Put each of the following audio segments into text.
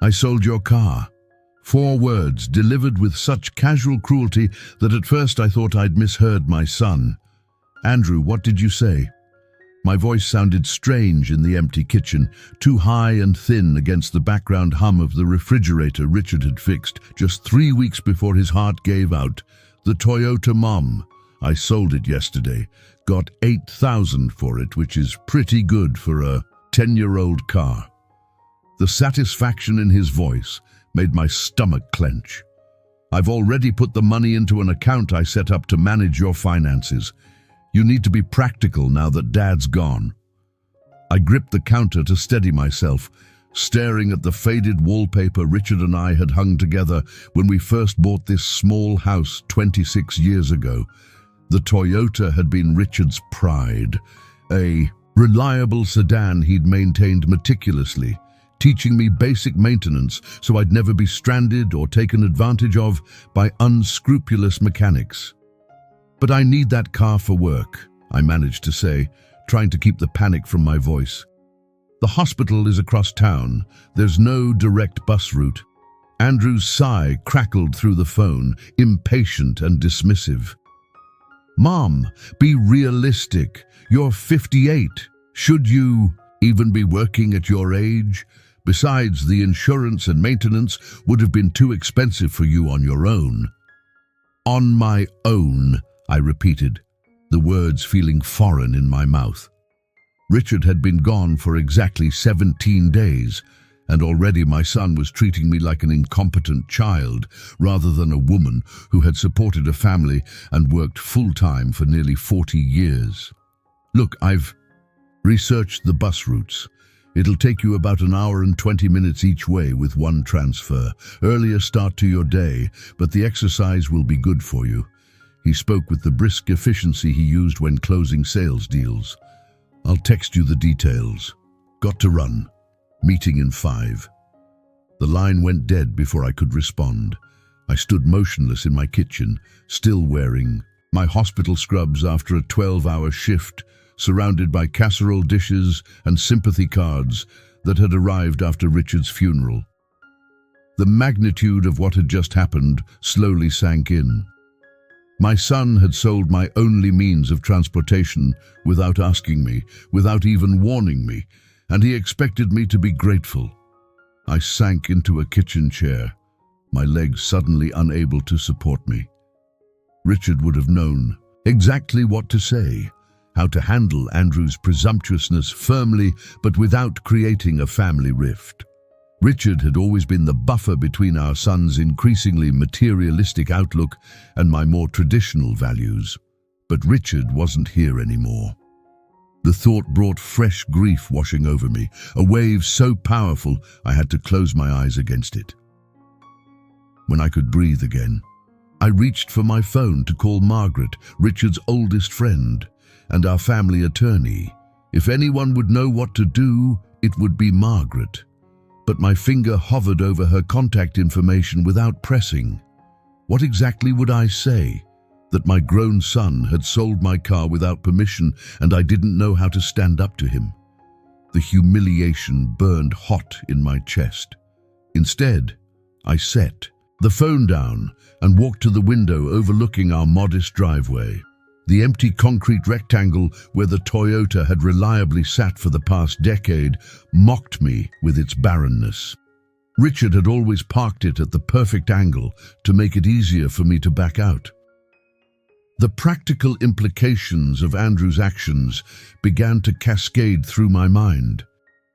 I sold your car. 4 words delivered with such casual cruelty that at first I thought I'd misheard my son. Andrew, what did you say? My voice sounded strange in the empty kitchen, too high and thin against the background hum of the refrigerator Richard had fixed just 3 weeks before his heart gave out. The Toyota Mom. I sold it yesterday. Got $8,000 for it, which is pretty good for a 10-year-old car. The satisfaction in his voice made my stomach clench. I've already put the money into an account I set up to manage your finances. You need to be practical now that Dad's gone. I gripped the counter to steady myself, staring at the faded wallpaper Richard and I had hung together when we first bought this small house 26 years ago. The Toyota had been Richard's pride, a reliable sedan he'd maintained meticulously, teaching me basic maintenance so I'd never be stranded or taken advantage of by unscrupulous mechanics. But I need that car for work, I managed to say, trying to keep the panic from my voice. The hospital is across town. There's no direct bus route. Andrew's sigh crackled through the phone, impatient and dismissive. Mom, be realistic. You're 58. Should you even be working at your age? Besides, the insurance and maintenance would have been too expensive for you on your own. On my own, I repeated, the words feeling foreign in my mouth. Richard had been gone for exactly 17 days, and already my son was treating me like an incompetent child rather than a woman who had supported a family and worked full-time for nearly 40 years. Look, I've researched the bus routes. It'll take you about an hour and 20 minutes each way with one transfer. Earlier start to your day, but the exercise will be good for you. He spoke with the brisk efficiency he used when closing sales deals. I'll text you the details. Got to run. Meeting in 5. The line went dead before I could respond. I stood motionless in my kitchen, still wearing my hospital scrubs after a 12-hour shift, surrounded by casserole dishes and sympathy cards that had arrived after Richard's funeral. The magnitude of what had just happened slowly sank in. My son had sold my only means of transportation without asking me, without even warning me, and he expected me to be grateful. I sank into a kitchen chair, my legs suddenly unable to support me. Richard would have known exactly what to say, how to handle Andrew's presumptuousness firmly but without creating a family rift. Richard had always been the buffer between our son's increasingly materialistic outlook and my more traditional values. But Richard wasn't here anymore. The thought brought fresh grief washing over me, a wave so powerful I had to close my eyes against it. When I could breathe again, I reached for my phone to call Margaret, Richard's oldest friend, and our family attorney. If anyone would know what to do, it would be Margaret. But my finger hovered over her contact information without pressing. What exactly would I say? That my grown son had sold my car without permission and I didn't know how to stand up to him. The humiliation burned hot in my chest. Instead, I set the phone down and walked to the window overlooking our modest driveway. The empty concrete rectangle where the Toyota had reliably sat for the past decade mocked me with its barrenness. Richard had always parked it at the perfect angle to make it easier for me to back out. The practical implications of Andrew's actions began to cascade through my mind.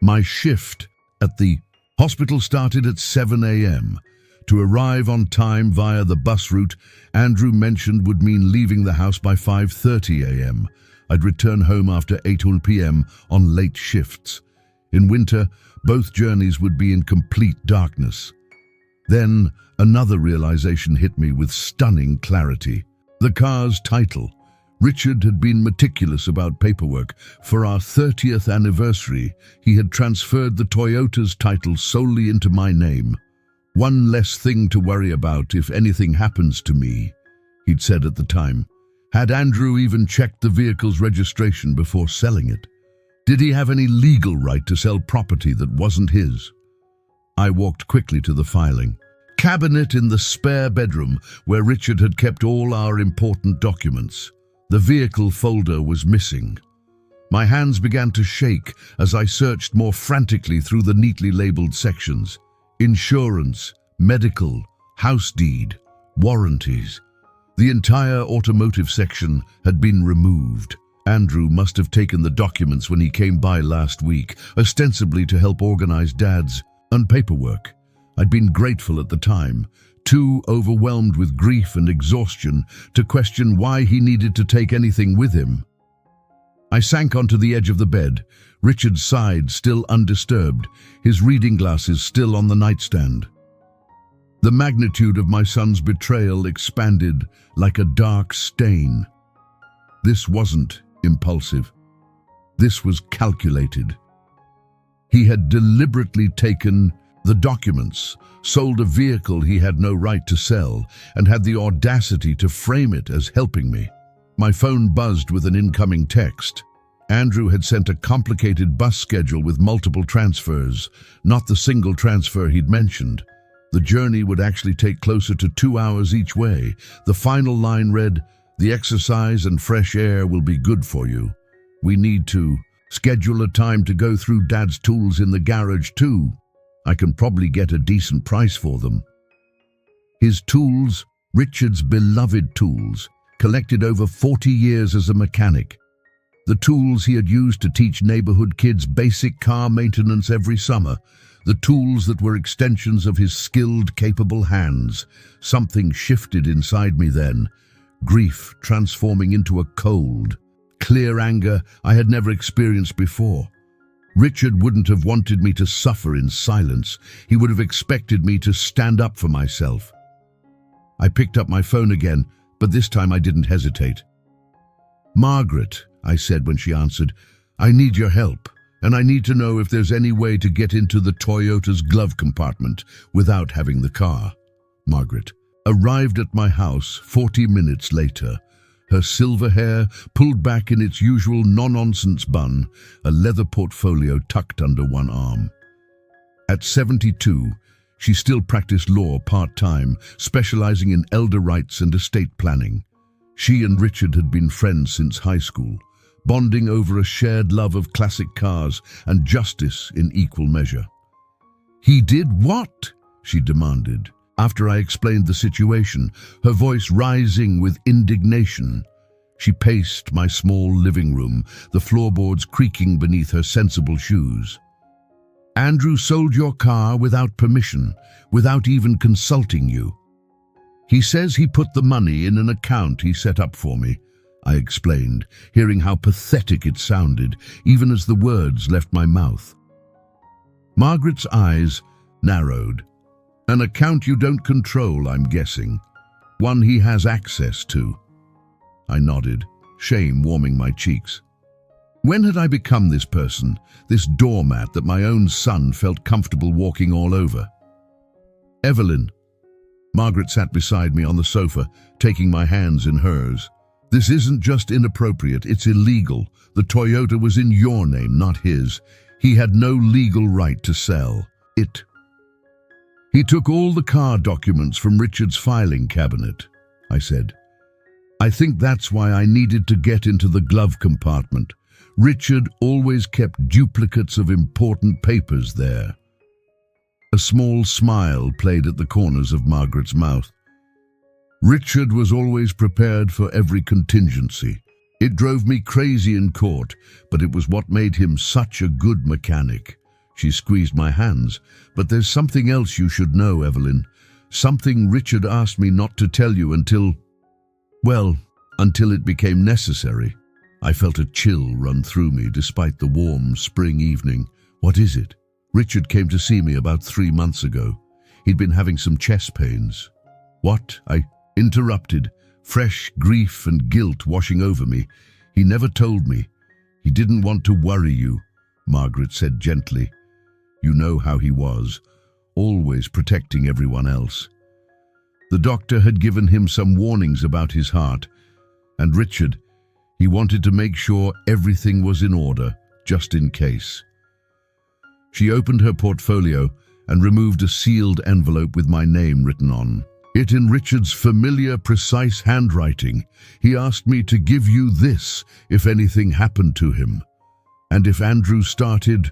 My shift at the hospital started at 7 a.m. To arrive on time via the bus route Andrew mentioned would mean leaving the house by 5:30 a.m. I'd return home after 8 p.m. on late shifts. In winter, both journeys would be in complete darkness. Then another realization hit me with stunning clarity. The car's title. Richard had been meticulous about paperwork. For our 30th anniversary, he had transferred the Toyota's title solely into my name. One less thing to worry about if anything happens to me, he'd said at the time. Had Andrew even checked the vehicle's registration before selling it? Did he have any legal right to sell property that wasn't his? I walked quickly to the filing cabinet in the spare bedroom where Richard had kept all our important documents. The vehicle folder was missing. My hands began to shake as I searched more frantically through the neatly labeled sections. Insurance, medical, house deed, warranties. The entire automotive section had been removed. Andrew must have taken the documents when he came by last week, ostensibly to help organize Dad's paperwork. I'd been grateful at the time, too overwhelmed with grief and exhaustion to question why he needed to take anything with him. I sank onto the edge of the bed, Richard's side still undisturbed, his reading glasses still on the nightstand. The magnitude of my son's betrayal expanded like a dark stain. This wasn't impulsive. This was calculated. He had deliberately taken the documents, sold a vehicle he had no right to sell, and had the audacity to frame it as helping me. My phone buzzed with an incoming text. Andrew had sent a complicated bus schedule with multiple transfers, not the single transfer he'd mentioned. The journey would actually take closer to 2 hours each way. The final line read, "The exercise and fresh air will be good for you. We need to schedule a time to go through Dad's tools in the garage too. I can probably get a decent price for them." His tools, Richard's beloved tools, collected over 40 years as a mechanic. The tools he had used to teach neighborhood kids basic car maintenance every summer. The tools that were extensions of his skilled, capable hands. Something shifted inside me then. Grief transforming into a cold, clear anger I had never experienced before. Richard wouldn't have wanted me to suffer in silence. He would have expected me to stand up for myself. I picked up my phone again, but this time I didn't hesitate. "Margaret," I said when she answered, "I need your help, and I need to know if there's any way to get into the Toyota's glove compartment without having the car." Margaret arrived at my house 40 minutes later. Her silver hair pulled back in its usual no-nonsense bun, a leather portfolio tucked under one arm. At 72, she still practiced law part-time, specializing in elder rights and estate planning. She and Richard had been friends since high school, bonding over a shared love of classic cars and justice in equal measure. "He did what?" she demanded. After I explained the situation, her voice rising with indignation. She paced my small living room, the floorboards creaking beneath her sensible shoes. "Andrew sold your car without permission, without even consulting you. He says he put the money in an account he set up for me," I explained, hearing how pathetic it sounded, even as the words left my mouth. Margaret's eyes narrowed. "An account you don't control, I'm guessing. One he has access to." I nodded, shame warming my cheeks. When had I become this person, this doormat that my own son felt comfortable walking all over? "Evelyn." Margaret sat beside me on the sofa, taking my hands in hers. "This isn't just inappropriate, it's illegal. The Toyota was in your name, not his. He had no legal right to sell it. He took all the car documents from Richard's filing cabinet," I said. "I think that's why I needed to get into the glove compartment. Richard always kept duplicates of important papers there." A small smile played at the corners of Margaret's mouth. "Richard was always prepared for every contingency. It drove me crazy in court, but it was what made him such a good mechanic." She squeezed my hands. "But there's something else you should know, Evelyn. Something Richard asked me not to tell you until it became necessary." I felt a chill run through me despite the warm spring evening. "What is it?" "Richard came to see me about 3 months ago. He'd been having some chest pains." "What?" I interrupted, fresh grief and guilt washing over me. "He never told me. He didn't want to worry you," Margaret said gently. "You know how he was, always protecting everyone else. The doctor had given him some warnings about his heart, and Richard, he wanted to make sure everything was in order, just in case." She opened her portfolio and removed a sealed envelope with my name written on it in Richard's familiar, precise handwriting. He asked me to give you this if anything happened to him. And if Andrew started...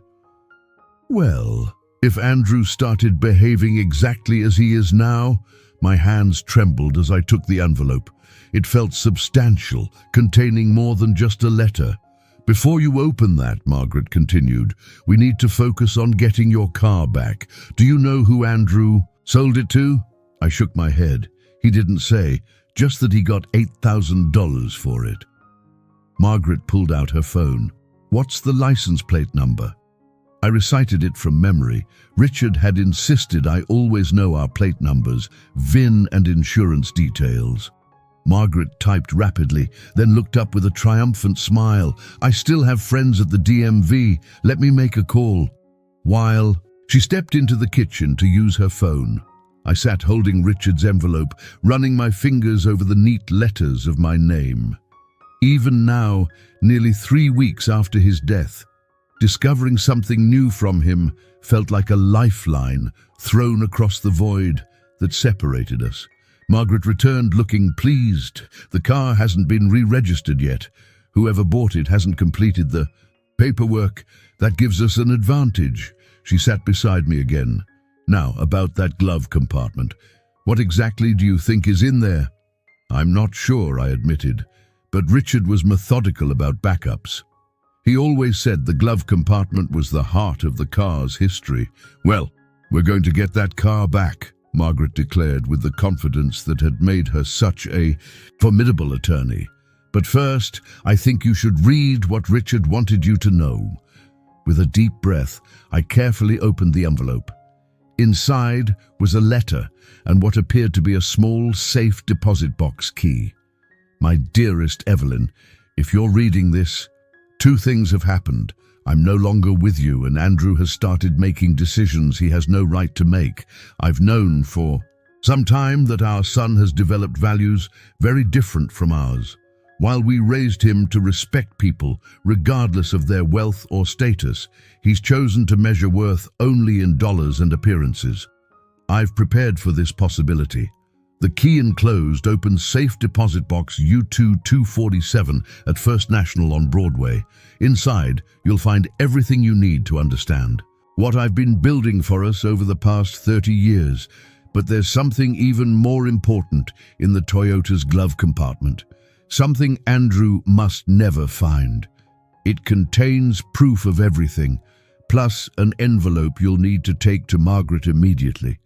well, if Andrew started behaving exactly as he is now. My hands trembled as I took the envelope. It felt substantial, containing more than just a letter. Before you open that, Margaret continued, we need to focus on getting your car back. Do you know who Andrew sold it to? I shook my head. He didn't say, just that he got $8,000 for it. Margaret pulled out her phone. What's the license plate number? I recited it from memory. Richard had insisted I always know our plate numbers, VIN and insurance details. Margaret typed rapidly, then looked up with a triumphant smile. I still have friends at the DMV. Let me make a call. While she stepped into the kitchen to use her phone, I sat holding Richard's envelope, running my fingers over the neat letters of my name. Even now, nearly 3 weeks after his death, discovering something new from him felt like a lifeline thrown across the void that separated us. Margaret returned looking pleased. The car hasn't been re-registered yet. Whoever bought it hasn't completed the paperwork. That gives us an advantage. She sat beside me again. Now, about that glove compartment. What exactly do you think is in there? I'm not sure, I admitted, but Richard was methodical about backups. He always said the glove compartment was the heart of the car's history. Well, we're going to get that car back, Margaret declared with the confidence that had made her such a formidable attorney. But first, I think you should read what Richard wanted you to know. With a deep breath, I carefully opened the envelope. Inside was a letter and what appeared to be a small safe deposit box key. My dearest Evelyn, if you're reading this, 2 things have happened. I'm no longer with you, and Andrew has started making decisions he has no right to make. I've known for some time that our son has developed values very different from ours. While we raised him to respect people, regardless of their wealth or status, he's chosen to measure worth only in dollars and appearances. I've prepared for this possibility. The key enclosed opens safe deposit box U2247 at First National on Broadway. Inside, you'll find everything you need to understand what I've been building for us over the past 30 years. But there's something even more important in the Toyota's glove compartment. Something Andrew must never find. It contains proof of everything, plus an envelope you'll need to take to Margaret immediately.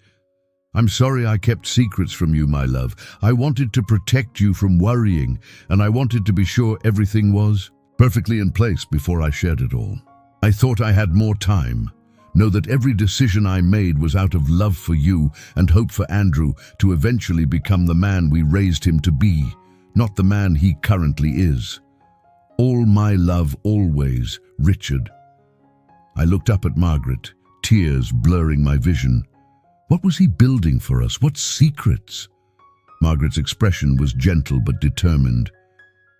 I'm sorry I kept secrets from you, my love. I wanted to protect you from worrying, and I wanted to be sure everything was perfectly in place before I shared it all. I thought I had more time. Know that every decision I made was out of love for you and hope for Andrew to eventually become the man we raised him to be, not the man he currently is. All my love always, Richard. I looked up at Margaret, tears blurring my vision. What was he building for us? What secrets? Margaret's expression was gentle but determined.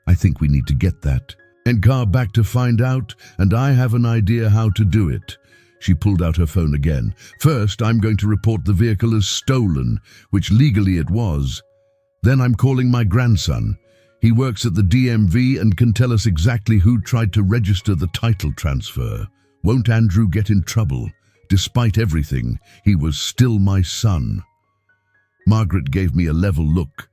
I think we need to get that car back to find out, and I have an idea how to do it. She pulled out her phone again. First, I'm going to report the vehicle as stolen, which legally it was. Then I'm calling my grandson. He works at the DMV and can tell us exactly who tried to register the title transfer. Won't Andrew get in trouble? Despite everything, he was still my son. Margaret gave me a level look.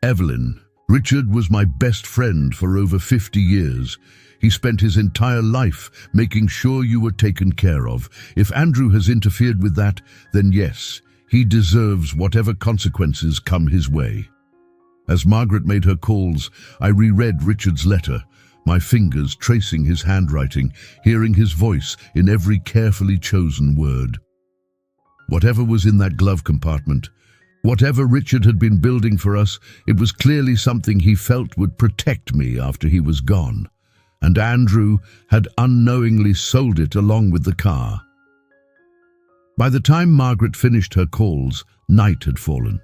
Evelyn, Richard was my best friend for over 50 years. He spent his entire life making sure you were taken care of. If Andrew has interfered with that, then yes, he deserves whatever consequences come his way. As Margaret made her calls, I reread Richard's letter, my fingers tracing his handwriting, hearing his voice in every carefully chosen word. Whatever was in that glove compartment, whatever Richard had been building for us, it was clearly something he felt would protect me after he was gone. And Andrew had unknowingly sold it along with the car. By the time Margaret finished her calls, night had fallen.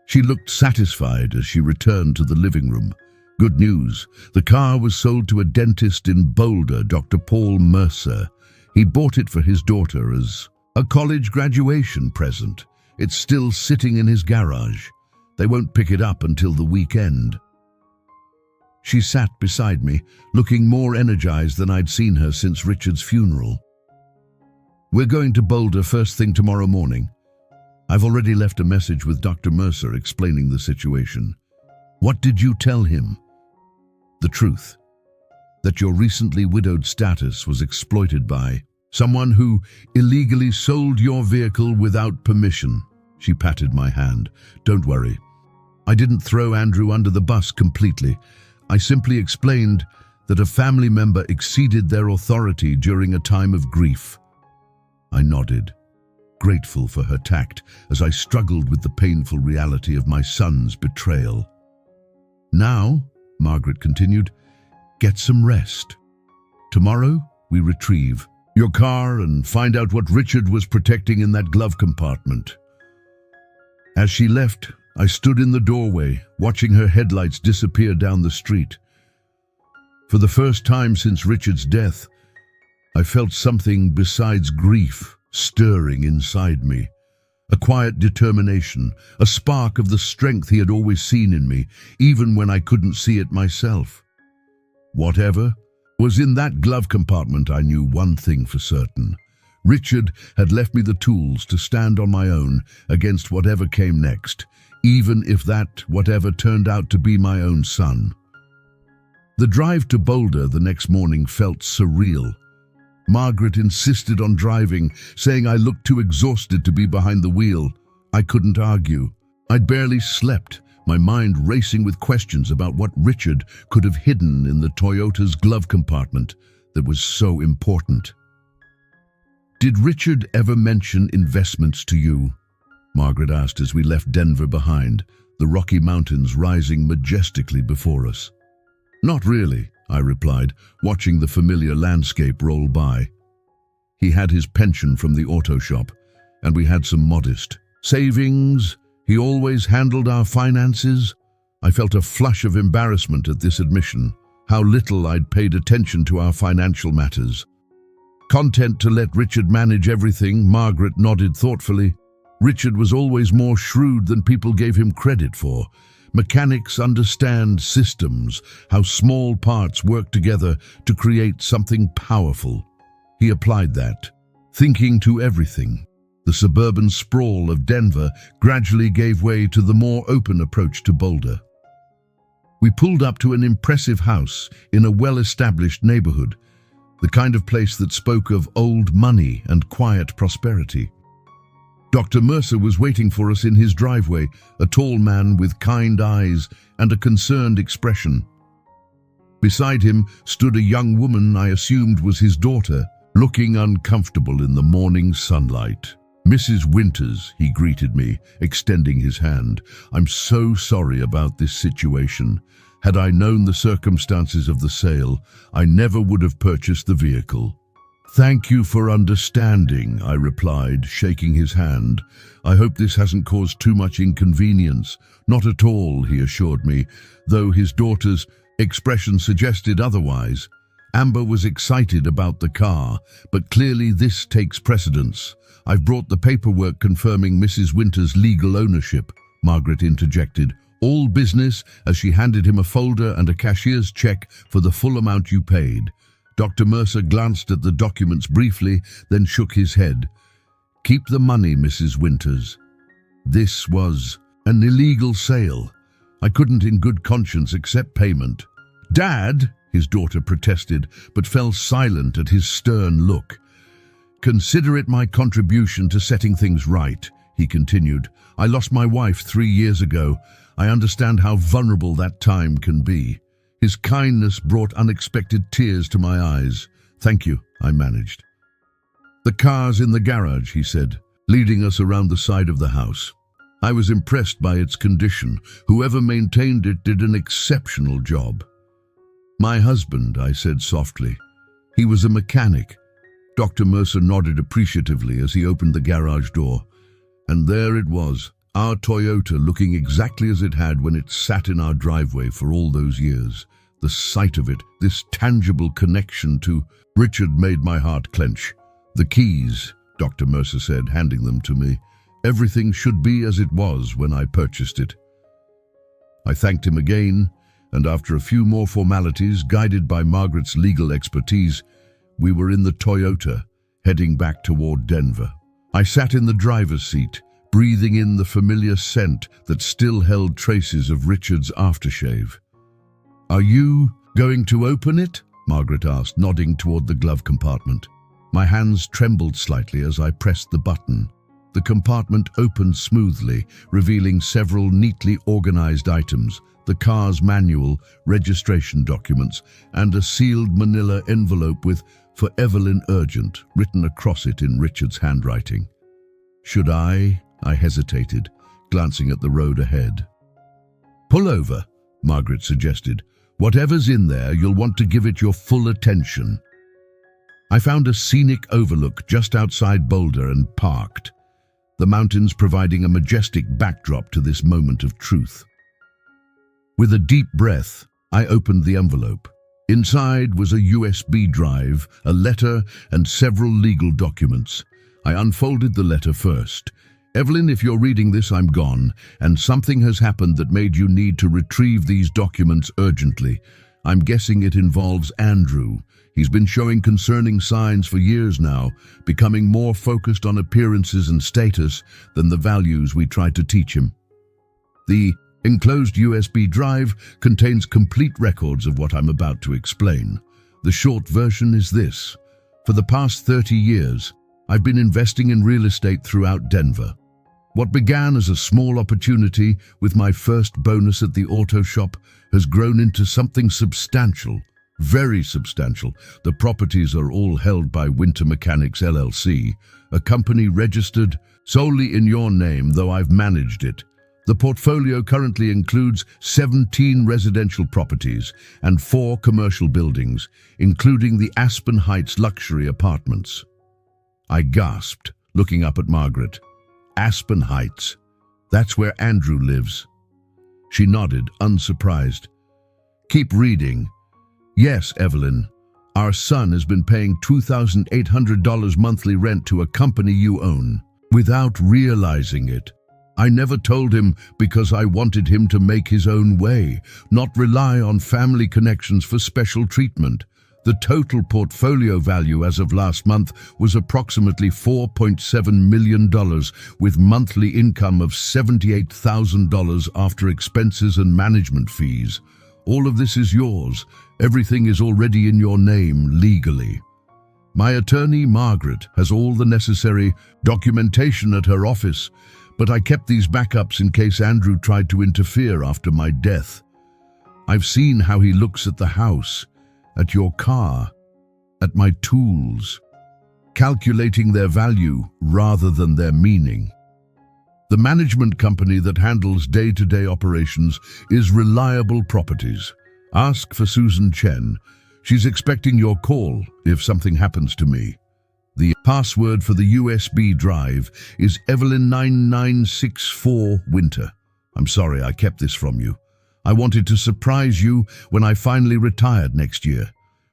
She looked satisfied as she returned to the living room. Good news, the car was sold to a dentist in Boulder, Dr. Paul Mercer. He bought it for his daughter as A college graduation present. It's still sitting in his garage. They won't pick it up until the weekend. She sat beside me, looking more energized than I'd seen her since Richard's funeral. We're going to Boulder first thing tomorrow morning. I've already left a message with Dr. Mercer explaining the situation. What did you tell him? The truth. That your recently widowed status was exploited by someone who illegally sold your vehicle without permission. She patted my hand. Don't worry. I didn't throw Andrew under the bus completely. I simply explained that a family member exceeded their authority during a time of grief. I nodded, grateful for her tact as I struggled with the painful reality of my son's betrayal. Now, Margaret continued, get some rest. Tomorrow, we retrieve your car and find out what Richard was protecting in that glove compartment. As she left, I stood in the doorway, watching her headlights disappear down the street. For the first time since Richard's death, I felt something besides grief stirring inside me. A quiet determination, a spark of the strength he had always seen in me, even when I couldn't see it myself. Whatever was in that glove compartment, I knew one thing for certain. Richard had left me the tools to stand on my own against whatever came next, even if that whatever turned out to be my own son. The drive to Boulder the next morning felt surreal. Margaret insisted on driving, saying I looked too exhausted to be behind the wheel. I couldn't argue. I'd barely slept, my mind racing with questions about what Richard could have hidden in the Toyota's glove compartment that was so important. Did Richard ever mention investments to you? Margaret asked as we left Denver behind, the Rocky Mountains rising majestically before us. Not really, I replied, watching the familiar landscape roll by. He had his pension from the auto shop, and we had some modest savings. He always handled our finances. I felt a flush of embarrassment at this admission, how little I'd paid attention to our financial matters. Content to let Richard manage everything, Margaret nodded thoughtfully. Richard was always more shrewd than people gave him credit for. Mechanics understand systems, how small parts work together to create something powerful. He applied that, thinking to everything. The suburban sprawl of Denver gradually gave way to the more open approach to Boulder. We pulled up to an impressive house in a well-established neighborhood, the kind of place that spoke of old money and quiet prosperity. Dr. Mercer was waiting for us in his driveway, a tall man with kind eyes and a concerned expression. Beside him stood a young woman I assumed was his daughter, looking uncomfortable in the morning sunlight. Mrs. Winters, he greeted me, extending his hand. I'm so sorry about this situation. Had I known the circumstances of the sale, I never would have purchased the vehicle. Thank you for understanding, I replied, shaking his hand. I hope this hasn't caused too much inconvenience. Not at all, he assured me, though his daughter's expression suggested otherwise. Amber was excited about the car, but clearly this takes precedence. I've brought the paperwork confirming Mrs. Winters' legal ownership, Margaret interjected. All business, as she handed him a folder and a cashier's check for the full amount you paid. Dr. Mercer glanced at the documents briefly, then shook his head. Keep the money, Mrs. Winters. This was an illegal sale. I couldn't in good conscience accept payment. Dad, his daughter protested, but fell silent at his stern look. Consider it my contribution to setting things right, he continued. I lost my wife 3 years ago. I understand how vulnerable that time can be. His kindness brought unexpected tears to my eyes. Thank you, I managed. The car's in the garage, he said, leading us around the side of the house. I was impressed by its condition. Whoever maintained it did an exceptional job. My husband, I said softly. He was a mechanic. Dr. Mercer nodded appreciatively as he opened the garage door. And there it was, our Toyota looking exactly as it had when it sat in our driveway for all those years. The sight of it, this tangible connection to Richard made my heart clench. The keys, Dr. Mercer said, handing them to me. "Everything should be as it was when I purchased it." I thanked him again, and after a few more formalities, guided by Margaret's legal expertise, we were in the Toyota, heading back toward Denver. I sat in the driver's seat, breathing in the familiar scent that still held traces of Richard's aftershave. "Are you going to open it?" Margaret asked, nodding toward the glove compartment. My hands trembled slightly as I pressed the button. The compartment opened smoothly, revealing several neatly organized items: the car's manual, registration documents, and a sealed manila envelope with "For Evelyn Urgent" written across it in Richard's handwriting. "Should I?" I hesitated, glancing at the road ahead. "Pull over," Margaret suggested. "Whatever's in there, you'll want to give it your full attention." I found a scenic overlook just outside Boulder and parked, the mountains providing a majestic backdrop to this moment of truth. With a deep breath, I opened the envelope. Inside was a USB drive, a letter, and several legal documents. I unfolded the letter first. "Evelyn, if you're reading this, I'm gone, and something has happened that made you need to retrieve these documents urgently. I'm guessing it involves Andrew. He's been showing concerning signs for years now, becoming more focused on appearances and status than the values we tried to teach him." The enclosed USB drive contains complete records of what I'm about to explain. The short version is this: for the past 30 years, I've been investing in real estate throughout Denver. What began as a small opportunity with my first bonus at the auto shop has grown into something substantial, very substantial. The properties are all held by Winter Mechanics LLC, a company registered solely in your name, though I've managed it. The portfolio currently includes 17 residential properties and 4 commercial buildings, including the Aspen Heights luxury apartments. I gasped, looking up at Margaret. "Aspen Heights. That's where Andrew lives." She nodded, unsurprised. "Keep reading." "Yes, Evelyn. Our son has been paying $2,800 monthly rent to a company you own, without realizing it. I never told him because I wanted him to make his own way, not rely on family connections for special treatment. The total portfolio value as of last month was approximately $4.7 million, with monthly income of $78,000 after expenses and management fees. All of this is yours. Everything is already in your name legally. My attorney, Margaret, has all the necessary documentation at her office, but I kept these backups in case Andrew tried to interfere after my death. I've seen how he looks at the house, at your car, at my tools, calculating their value rather than their meaning. The management company that handles day-to-day operations is Reliable Properties. Ask for Susan Chen. She's expecting your call if something happens to me. The password for the USB drive is Evelyn9964 Winter. I'm sorry I kept this from you. I wanted to surprise you when I finally retired next year.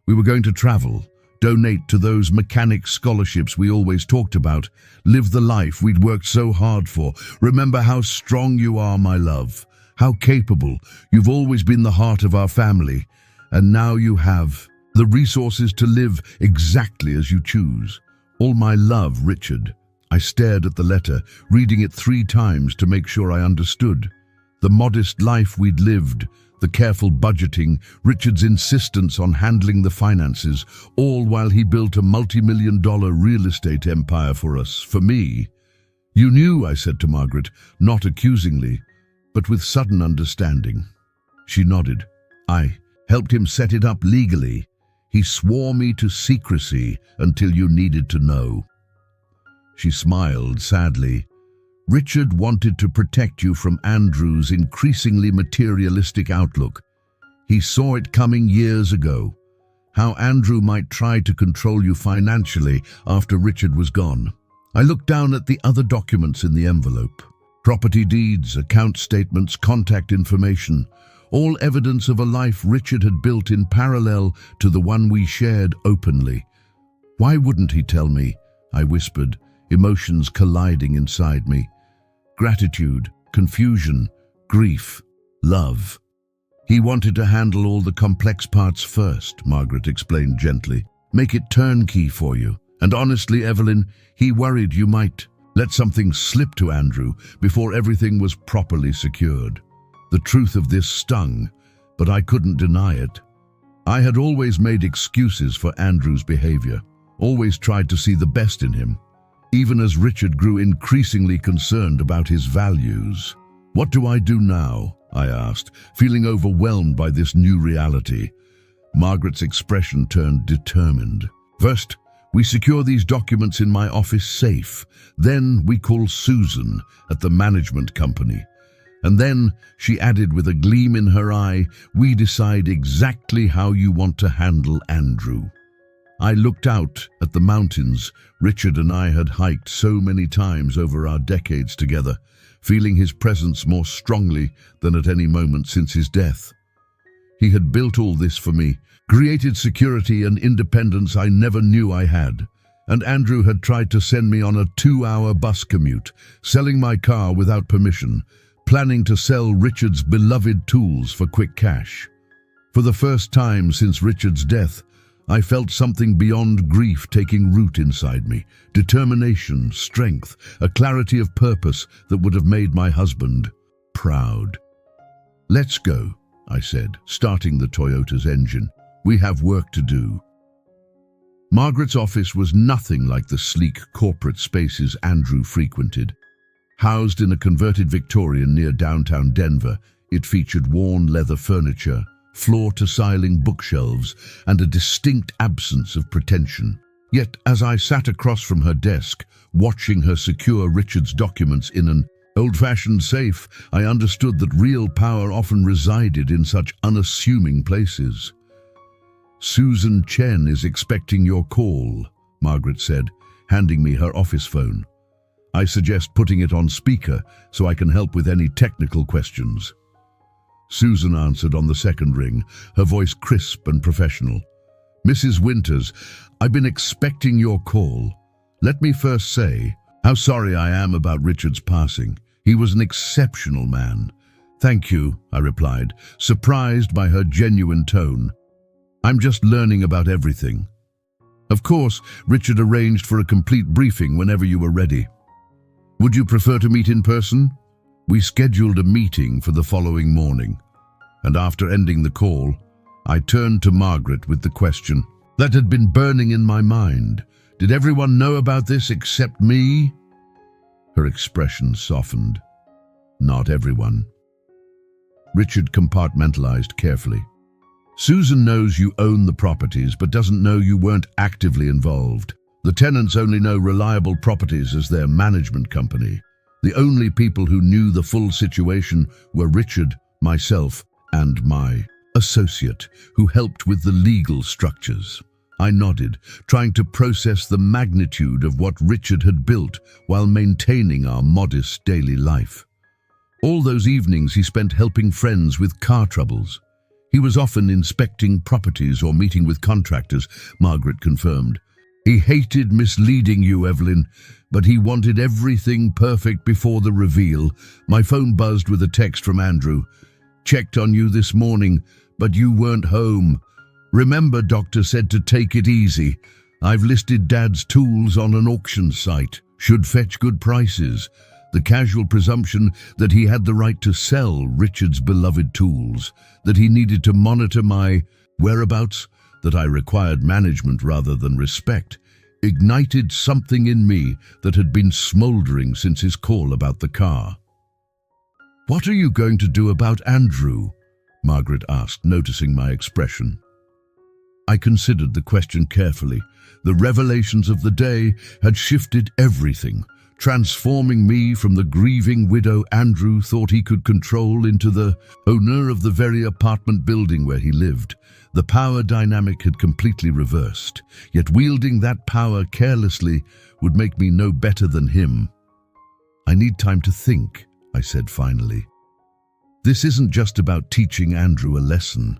We were going to travel, donate to those mechanic scholarships we always talked about, live the life we'd worked so hard for. Remember how strong you are, my love, how capable. You've always been the heart of our family, and now you have the resources to live exactly as you choose. All my love, Richard. I stared at the letter, reading it 3 times to make sure I understood. The modest life we'd lived, the careful budgeting, Richard's insistence on handling the finances, all while he built a multi-million-dollar real estate empire for us, for me. "You knew," I said to Margaret, not accusingly, but with sudden understanding. She nodded. "I helped him set it up legally. He swore me to secrecy until you needed to know." She smiled sadly. "Richard wanted to protect you from Andrew's increasingly materialistic outlook. He saw it coming years ago, how Andrew might try to control you financially after Richard was gone." I looked down at the other documents in the envelope. Property deeds, account statements, contact information, all evidence of a life Richard had built in parallel to the one we shared openly. "Why wouldn't he tell me?" I whispered, emotions colliding inside me. Gratitude, confusion, grief, love. He wanted to handle all the complex parts first, Margaret explained gently. Make it turnkey for you. And honestly, Evelyn, he worried you might let something slip to Andrew before everything was properly secured. The truth of this stung, but I couldn't deny it. I had always made excuses for Andrew's behavior, always tried to see the best in him, even as Richard grew increasingly concerned about his values. What do I do now? I asked, feeling overwhelmed by this new reality. Margaret's expression turned determined. First, we secure these documents in my office safe. Then we call Susan at the management company. And then, she added with a gleam in her eye, we decide exactly how you want to handle Andrew. I looked out at the mountains Richard and I had hiked so many times over our decades together, feeling his presence more strongly than at any moment since his death. He had built all this for me, created security and independence I never knew I had. And Andrew had tried to send me on a 2-hour bus commute, selling my car without permission, planning to sell Richard's beloved tools for quick cash. For the first time since Richard's death, I felt something beyond grief taking root inside me. Determination, strength, a clarity of purpose that would have made my husband proud. Let's go, I said, starting the Toyota's engine. We have work to do. Margaret's office was nothing like the sleek corporate spaces Andrew frequented. Housed in a converted Victorian near downtown Denver, it featured worn leather furniture, floor-to-ceiling bookshelves, and a distinct absence of pretension. Yet, as I sat across from her desk, watching her secure Richard's documents in an old-fashioned safe, I understood that real power often resided in such unassuming places. Susan Chen is expecting your call, Margaret said, handing me her office phone. I suggest putting it on speaker so I can help with any technical questions. Susan answered on the second ring, her voice crisp and professional. Mrs. Winters, I've been expecting your call. Let me first say how sorry I am about Richard's passing. He was an exceptional man. Thank you, I replied, surprised by her genuine tone. I'm just learning about everything. Of course, Richard arranged for a complete briefing whenever you were ready. Would you prefer to meet in person? We scheduled a meeting for the following morning, and after ending the call, I turned to Margaret with the question that had been burning in my mind. Did everyone know about this except me? Her expression softened. Not everyone. Richard compartmentalized carefully. Susan knows you own the properties but doesn't know you weren't actively involved. The tenants only know Reliable Properties as their management company. The only people who knew the full situation were Richard, myself, and my associate, who helped with the legal structures. I nodded, trying to process the magnitude of what Richard had built while maintaining our modest daily life. All those evenings he spent helping friends with car troubles. He was often inspecting properties or meeting with contractors, Margaret confirmed. He hated misleading you, Evelyn, but he wanted everything perfect before the reveal. My phone buzzed with a text from Andrew. Checked on you this morning, but you weren't home. Remember, doctor said to take it easy. I've listed Dad's tools on an auction site. Should fetch good prices. The casual presumption that he had the right to sell Richard's beloved tools, that he needed to monitor my whereabouts, that I required management rather than respect, ignited something in me that had been smoldering since his call about the car. What are you going to do about Andrew? Margaret asked, noticing my expression. I considered the question carefully. The revelations of the day had shifted everything, transforming me from the grieving widow Andrew thought he could control into the owner of the very apartment building where he lived. The power dynamic had completely reversed, yet wielding that power carelessly would make me no better than him. I need time to think, I said finally. This isn't just about teaching Andrew a lesson.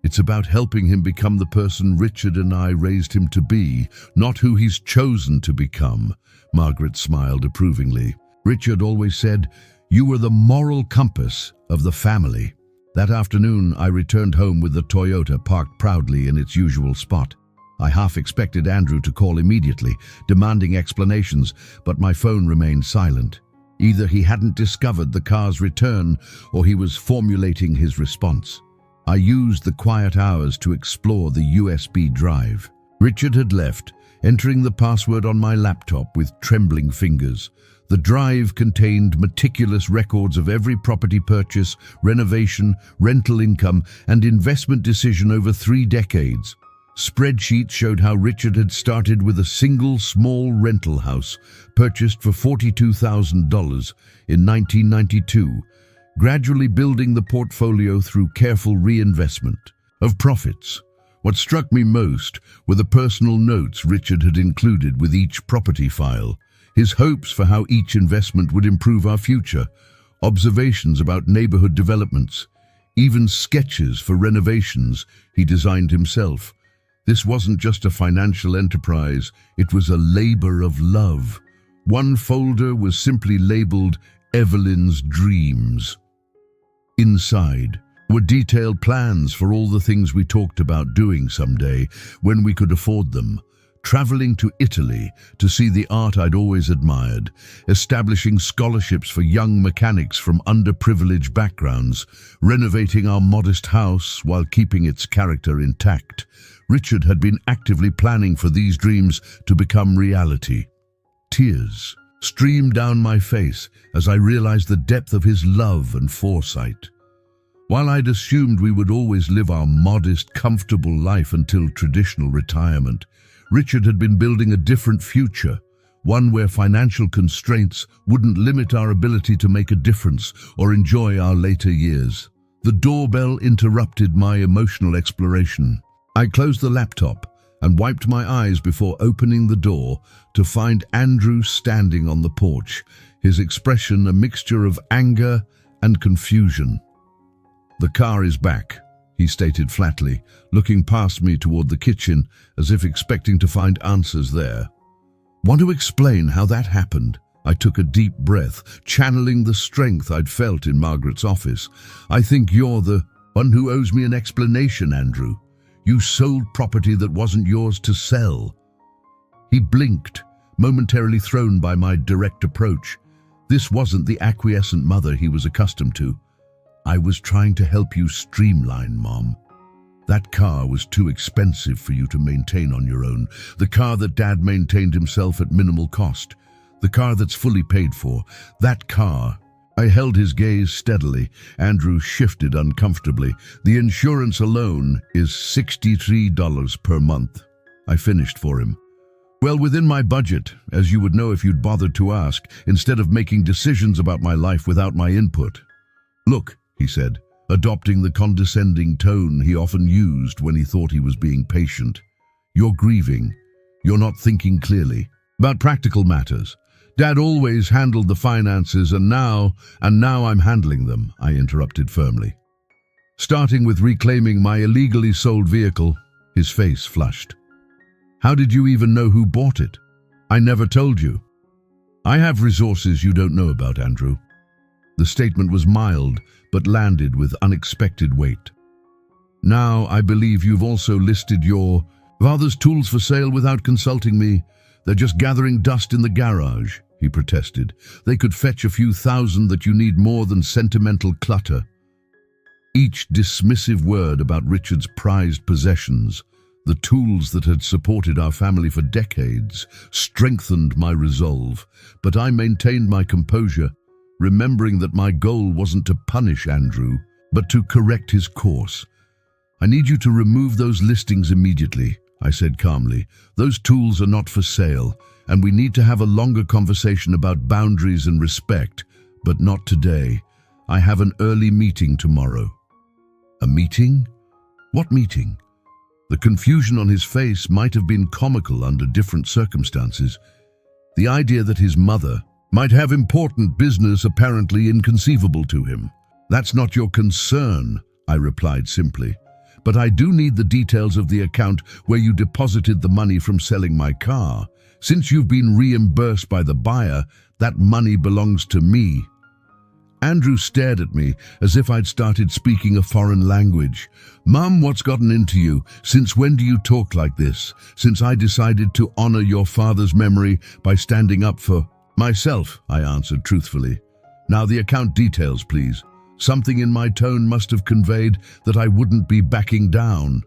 It's about helping him become the person Richard and I raised him to be, not who he's chosen to become." Margaret smiled approvingly. "Richard always said, you were the moral compass of the family." That afternoon, I returned home with the Toyota parked proudly in its usual spot. I half expected Andrew to call immediately, demanding explanations, but my phone remained silent. Either he hadn't discovered the car's return, or he was formulating his response. I used the quiet hours to explore the USB drive. Richard had left, entering the password on my laptop with trembling fingers. The drive contained meticulous records of every property purchase, renovation, rental income, and investment decision over 3 decades. Spreadsheets showed how Richard had started with a single small rental house, purchased for $42,000 in 1992, gradually building the portfolio through careful reinvestment of profits. What struck me most were the personal notes Richard had included with each property file, his hopes for how each investment would improve our future, observations about neighborhood developments, even sketches for renovations he designed himself. This wasn't just a financial enterprise, it was a labor of love. One folder was simply labeled Evelyn's Dreams. Inside were detailed plans for all the things we talked about doing someday when we could afford them. Traveling to Italy to see the art I'd always admired, establishing scholarships for young mechanics from underprivileged backgrounds, renovating our modest house while keeping its character intact. Richard had been actively planning for these dreams to become reality. Tears streamed down my face as I realized the depth of his love and foresight. While I'd assumed we would always live our modest, comfortable life until traditional retirement, Richard had been building a different future, one where financial constraints wouldn't limit our ability to make a difference or enjoy our later years. The doorbell interrupted my emotional exploration. I closed the laptop and wiped my eyes before opening the door to find Andrew standing on the porch, his expression a mixture of anger and confusion. "The car is back," he stated flatly, looking past me toward the kitchen as if expecting to find answers there. "Want to explain how that happened?" I took a deep breath, channeling the strength I'd felt in Margaret's office. "I think you're the one who owes me an explanation, Andrew. You sold property that wasn't yours to sell." He blinked, momentarily thrown by my direct approach. This wasn't the acquiescent mother he was accustomed to. "I was trying to help you streamline, Mom. That car was too expensive for you to maintain on your own. The car that Dad maintained himself at minimal cost. The car that's fully paid for. That car." I held his gaze steadily. Andrew shifted uncomfortably. "The insurance alone is $63 per month." I finished for him. "Well, within my budget, as you would know if you'd bothered to ask, instead of making decisions about my life without my input." "Look," he said, adopting the condescending tone he often used when he thought he was being patient. "You're grieving. You're not thinking clearly about practical matters. Dad always handled the finances, and now I'm handling them," I interrupted firmly. "Starting with reclaiming my illegally sold vehicle." His face flushed. "How did you even know who bought it? I never told you." "I have resources you don't know about, Andrew." The statement was mild, but landed with unexpected weight. "Now I believe you've also listed your father's tools for sale without consulting me. They're just gathering dust in the garage," he protested. "They could fetch a few thousand that you need more than sentimental clutter." Each dismissive word about Richard's prized possessions, the tools that had supported our family for decades, strengthened my resolve, but I maintained my composure, remembering that my goal wasn't to punish Andrew, but to correct his course. "I need you to remove those listings immediately," I said calmly. "Those tools are not for sale, and we need to have a longer conversation about boundaries and respect, but not today. I have an early meeting tomorrow." "A meeting? What meeting?" The confusion on his face might have been comical under different circumstances. The idea that his mother might have important business apparently inconceivable to him. "That's not your concern," I replied simply. but I do need the details of the account where you deposited the money from selling my car. Since you've been reimbursed by the buyer, that money belongs to me." Andrew stared at me as if I'd started speaking a foreign language. "Mum, what's gotten into you? Since when do you talk like this? Since I decided to honor your father's memory by standing up for myself," I answered truthfully. "Now the account details, please." Something in my tone must have conveyed that I wouldn't be backing down.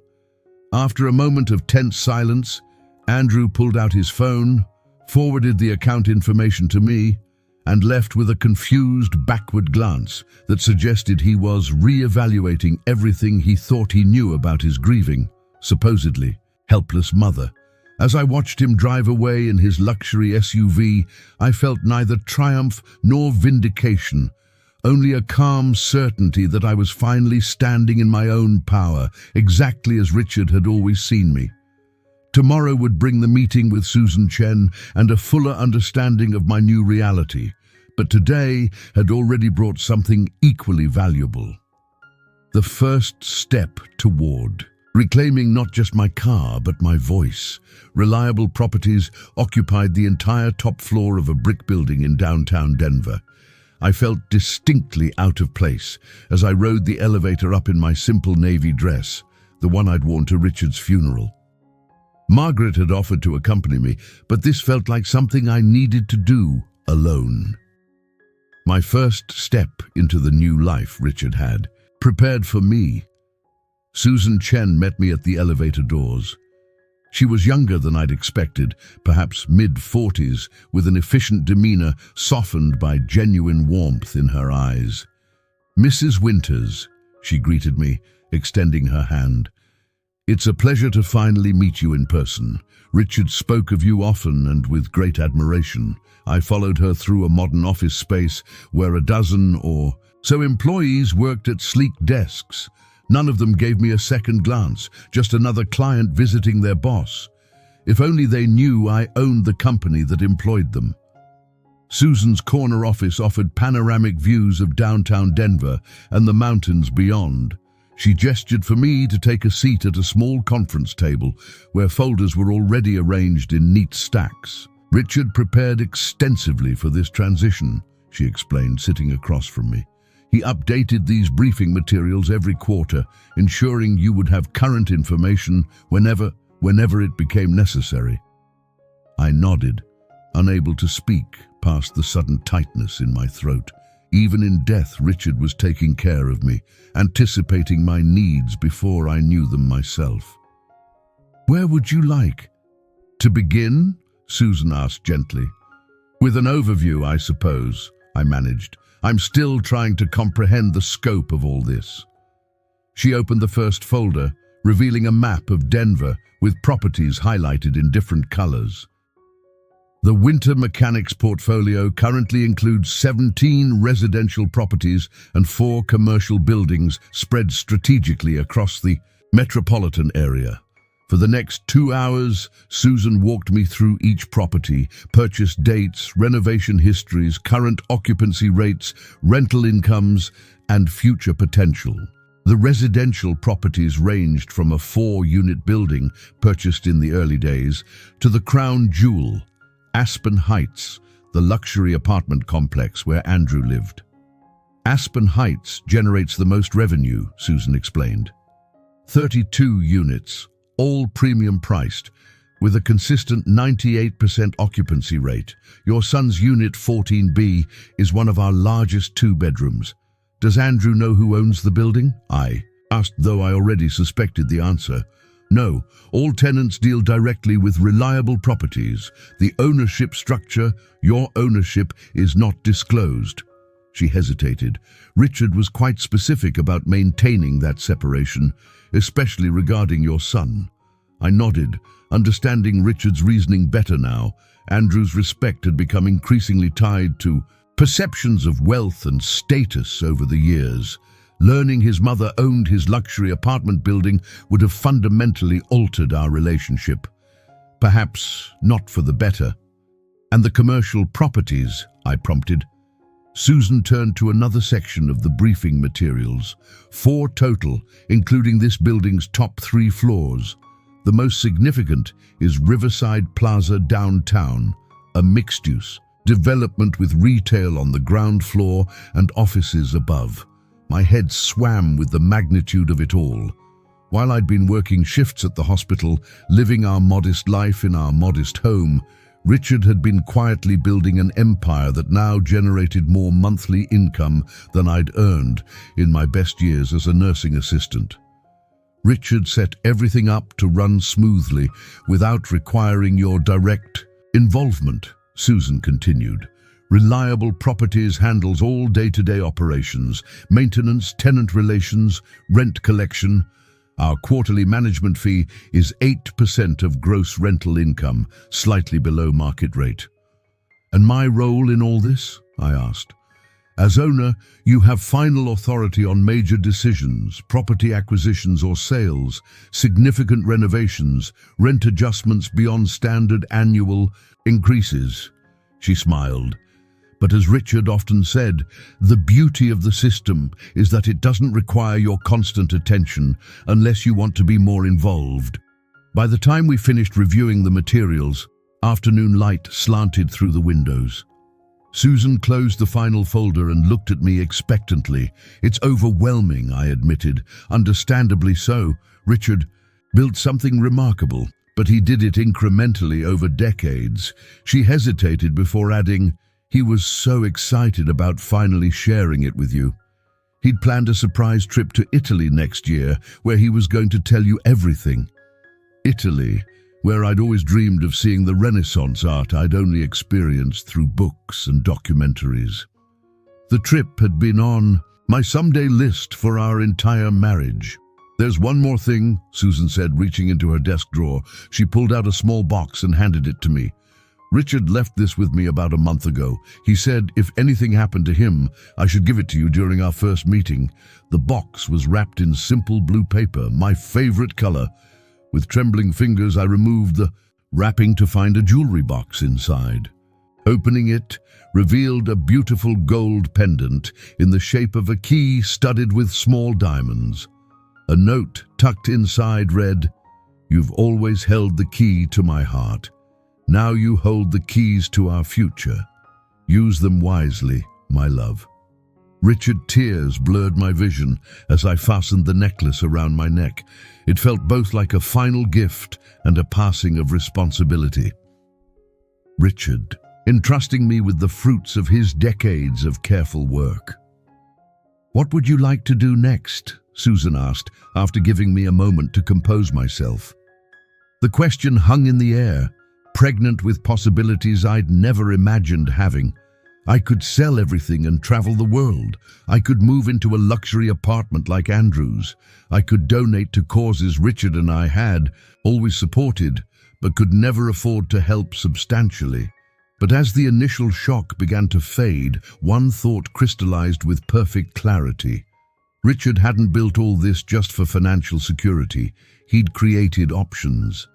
After a moment of tense silence, Andrew pulled out his phone, forwarded the account information to me, and left with a confused backward glance that suggested he was re-evaluating everything he thought he knew about his grieving, supposedly helpless mother. As I watched him drive away in his luxury SUV, I felt neither triumph nor vindication, only a calm certainty that I was finally standing in my own power, exactly as Richard had always seen me. Tomorrow would bring the meeting with Susan Chen and a fuller understanding of my new reality, but today had already brought something equally valuable. The first step toward reclaiming not just my car, but my voice. Reliable Properties occupied the entire top floor of a brick building in downtown Denver. I felt distinctly out of place as I rode the elevator up in my simple navy dress, the one I'd worn to Richard's funeral. Margaret had offered to accompany me, but this felt like something I needed to do alone. My first step into the new life Richard had prepared for me. Susan Chen met me at the elevator doors. She was younger than I'd expected, perhaps mid-40s, with an efficient demeanor softened by genuine warmth in her eyes. "Mrs. Winters," she greeted me, extending her hand. "It's a pleasure to finally meet you in person. Richard spoke of you often and with great admiration." I followed her through a modern office space where a dozen or so employees worked at sleek desks. None of them gave me a second glance, just another client visiting their boss. If only they knew I owned the company that employed them. Susan's corner office offered panoramic views of downtown Denver and the mountains beyond. She gestured for me to take a seat at a small conference table where folders were already arranged in neat stacks. "Richard prepared extensively for this transition," she explained, sitting across from me. "He updated these briefing materials every quarter, ensuring you would have current information whenever it became necessary." I nodded, unable to speak past the sudden tightness in my throat. Even in death, Richard was taking care of me, anticipating my needs before I knew them myself. "Where would you like to begin?" Susan asked gently. "With an overview, I suppose," I managed. "I'm still trying to comprehend the scope of all this." She opened the first folder, revealing a map of Denver with properties highlighted in different colors. The Winter Mechanics portfolio currently includes 17 residential properties and 4 commercial buildings spread strategically across the metropolitan area. For the next 2 hours, Susan walked me through each property, purchase dates, renovation histories, current occupancy rates, rental incomes, and future potential. The residential properties ranged from a 4-unit building purchased in the early days to the crown jewel, Aspen Heights, the luxury apartment complex where Andrew lived. Aspen Heights generates the most revenue, Susan explained. 32 units, all premium priced, with a consistent 98% occupancy rate. Your son's unit 14B is one of our largest 2-bedrooms. Does Andrew know who owns the building? I asked, though I already suspected the answer. No, all tenants deal directly with Reliable Properties. The ownership structure, your ownership, is not disclosed. She hesitated. Richard was quite specific about maintaining that separation, especially regarding your son. I nodded, understanding Richard's reasoning better now. Andrew's respect had become increasingly tied to perceptions of wealth and status over the years. Learning his mother owned his luxury apartment building would have fundamentally altered our relationship. Perhaps not for the better. "And the commercial properties?" I prompted. Susan turned to another section of the briefing materials. 4 total, including this building's top 3 floors. The most significant is Riverside Plaza downtown, a mixed-use development with retail on the ground floor and offices above. My head swam with the magnitude of it all. While I'd been working shifts at the hospital, living our modest life in our modest home, Richard had been quietly building an empire that now generated more monthly income than I'd earned in my best years as a nursing assistant. Richard set everything up to run smoothly without requiring your direct involvement, Susan continued. Reliable Properties handles all day-to-day operations, maintenance, tenant relations, rent collection. Our quarterly management fee is 8% of gross rental income, slightly below market rate. And my role in all this? I asked. As owner, you have final authority on major decisions, property acquisitions or sales, significant renovations, rent adjustments beyond standard annual increases. She smiled. But as Richard often said, the beauty of the system is that it doesn't require your constant attention unless you want to be more involved. By the time we finished reviewing the materials, afternoon light slanted through the windows. Susan closed the final folder and looked at me expectantly. It's overwhelming, I admitted. Understandably so. Richard built something remarkable, but he did it incrementally over decades. She hesitated before adding, he was so excited about finally sharing it with you. He'd planned a surprise trip to Italy next year, where he was going to tell you everything. Italy, where I'd always dreamed of seeing the Renaissance art I'd only experienced through books and documentaries. The trip had been on my someday list for our entire marriage. There's one more thing, Susan said, reaching into her desk drawer. She pulled out a small box and handed it to me. Richard left this with me about a month ago. He said if anything happened to him, I should give it to you during our first meeting. The box was wrapped in simple blue paper, my favorite color. With trembling fingers, I removed the wrapping to find a jewelry box inside. Opening it revealed a beautiful gold pendant in the shape of a key studded with small diamonds. A note tucked inside read, "You've always held the key to my heart. Now you hold the keys to our future. Use them wisely, my love." Richard, tears blurred my vision as I fastened the necklace around my neck. It felt both like a final gift and a passing of responsibility. Richard, entrusting me with the fruits of his decades of careful work. "What would you like to do next?" Susan asked, after giving me a moment to compose myself. The question hung in the air, pregnant with possibilities I'd never imagined having. I could sell everything and travel the world. I could move into a luxury apartment like Andrew's. I could donate to causes Richard and I had always supported, but could never afford to help substantially. But as the initial shock began to fade, one thought crystallized with perfect clarity. Richard hadn't built all this just for financial security. He'd created options.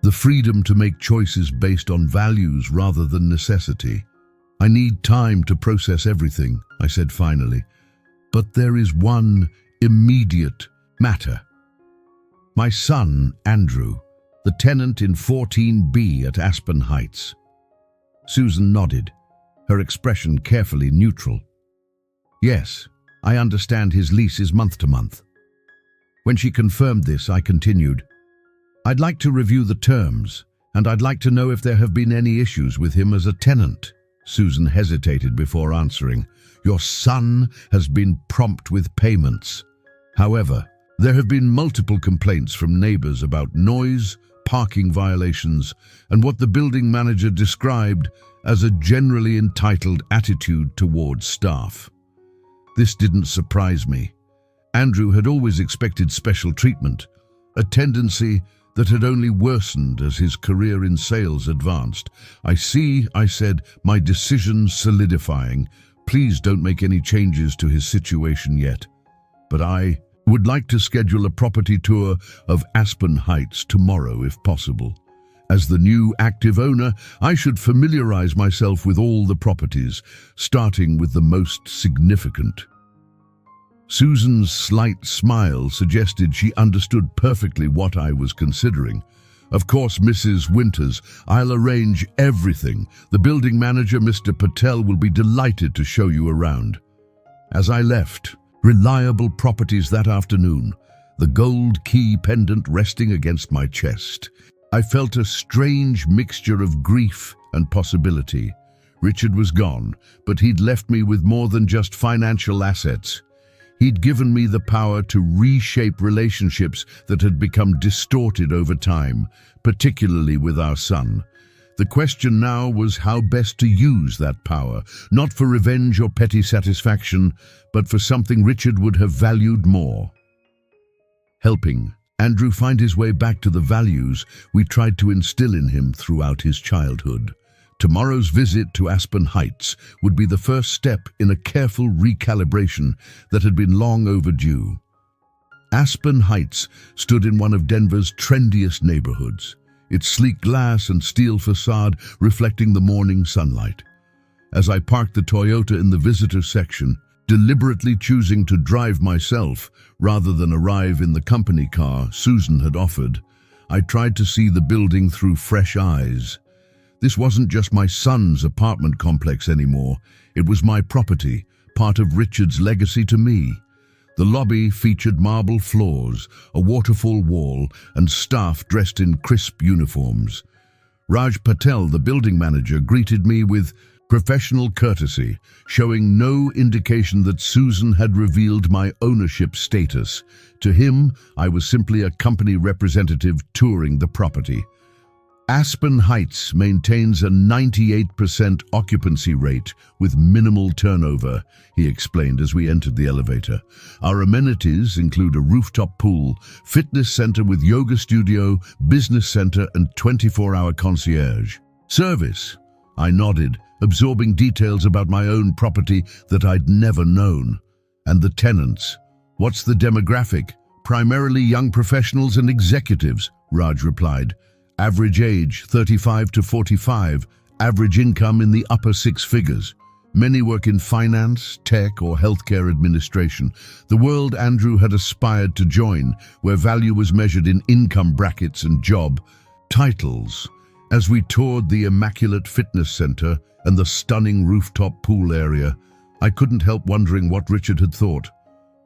The freedom to make choices based on values rather than necessity. "I need time to process everything," I said finally. "But there is one immediate matter. My son, Andrew, the tenant in 14B at Aspen Heights." Susan nodded, her expression carefully neutral. "Yes, I understand his lease is month to month." When she confirmed this, I continued, "I'd like to review the terms, and I'd like to know if there have been any issues with him as a tenant." Susan hesitated before answering. "Your son has been prompt with payments. However, there have been multiple complaints from neighbors about noise, parking violations, and what the building manager described as a generally entitled attitude towards staff. This didn't surprise me. Andrew had always expected special treatment, a tendency that had only worsened as his career in sales advanced. "I see," I said, "my decision solidifying. Please don't make any changes to his situation yet. But I would like to schedule a property tour of Aspen Heights tomorrow if possible. As the new active owner, I should familiarize myself with all the properties, starting with the most significant. Susan's slight smile suggested she understood perfectly what I was considering. Of course, Mrs. Winters, I'll arrange everything. The building manager, Mr. Patel, will be delighted to show you around. As I left, reliable properties that afternoon, the gold key pendant resting against my chest, I felt a strange mixture of grief and possibility. Richard was gone, but he'd left me with more than just financial assets. He'd given me the power to reshape relationships that had become distorted over time, particularly with our son. The question now was how best to use that power, not for revenge or petty satisfaction, but for something Richard would have valued more. Helping Andrew find his way back to the values we tried to instill in him throughout his childhood. Tomorrow's visit to Aspen Heights would be the first step in a careful recalibration that had been long overdue. Aspen Heights stood in one of Denver's trendiest neighborhoods, its sleek glass and steel facade reflecting the morning sunlight. As I parked the Toyota in the visitor section, deliberately choosing to drive myself rather than arrive in the company car Susan had offered, I tried to see the building through fresh eyes. This wasn't just my son's apartment complex anymore. It was my property, part of Richard's legacy to me. The lobby featured marble floors, a waterfall wall, and staff dressed in crisp uniforms. Raj Patel, the building manager, greeted me with professional courtesy, showing no indication that Susan had revealed my ownership status. To him, I was simply a company representative touring the property. Aspen Heights maintains a 98% occupancy rate with minimal turnover, he explained as we entered the elevator. Our amenities include a rooftop pool, fitness center with yoga studio, business center, and 24-hour concierge service. I nodded, absorbing details about my own property that I'd never known. And the tenants. What's the demographic? Primarily young professionals and executives, Raj replied. Average age, 35 to 45, average income in the upper six figures. Many work in finance, tech, or healthcare administration, the world Andrew had aspired to join, where value was measured in income brackets and job titles. As we toured the immaculate fitness center and the stunning rooftop pool area, I couldn't help wondering what Richard had thought.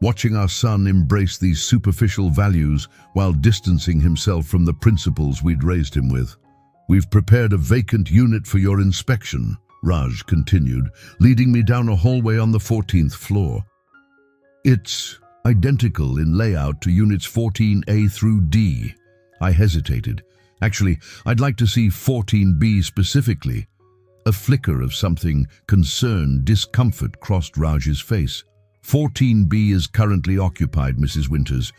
Watching our son embrace these superficial values while distancing himself from the principles we'd raised him with. We've prepared a vacant unit for your inspection, Raj continued, leading me down a hallway on the 14th floor. It's identical in layout to units 14A through D. I hesitated. Actually, I'd like to see 14B specifically. A flicker of something concerned discomfort crossed Raj's face. 14B is currently occupied, Mrs. Winters.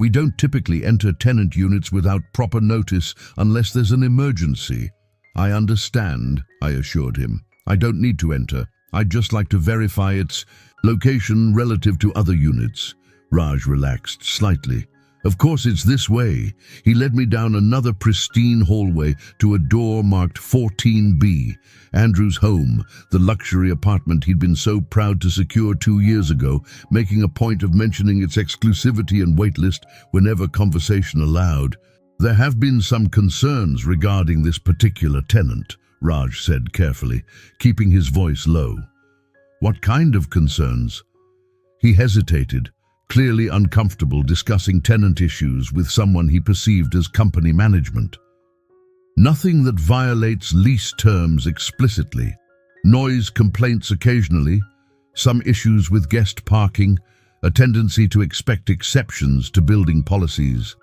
We don't typically enter tenant units without proper notice unless there's an emergency. I understand, I assured him. I don't need to enter. I'd just like to verify its location relative to other units. Raj relaxed slightly. Of course it's this way. He led me down another pristine hallway to a door marked 14B, Andrew's home, the luxury apartment he'd been so proud to secure 2 years ago, making a point of mentioning its exclusivity and waitlist whenever conversation allowed. There have been some concerns regarding this particular tenant, Raj said carefully, keeping his voice low. What kind of concerns? He hesitated, clearly uncomfortable discussing tenant issues with someone he perceived as company management. Nothing that violates lease terms explicitly. Noise complaints occasionally, some issues with guest parking, a tendency to expect exceptions to building policies.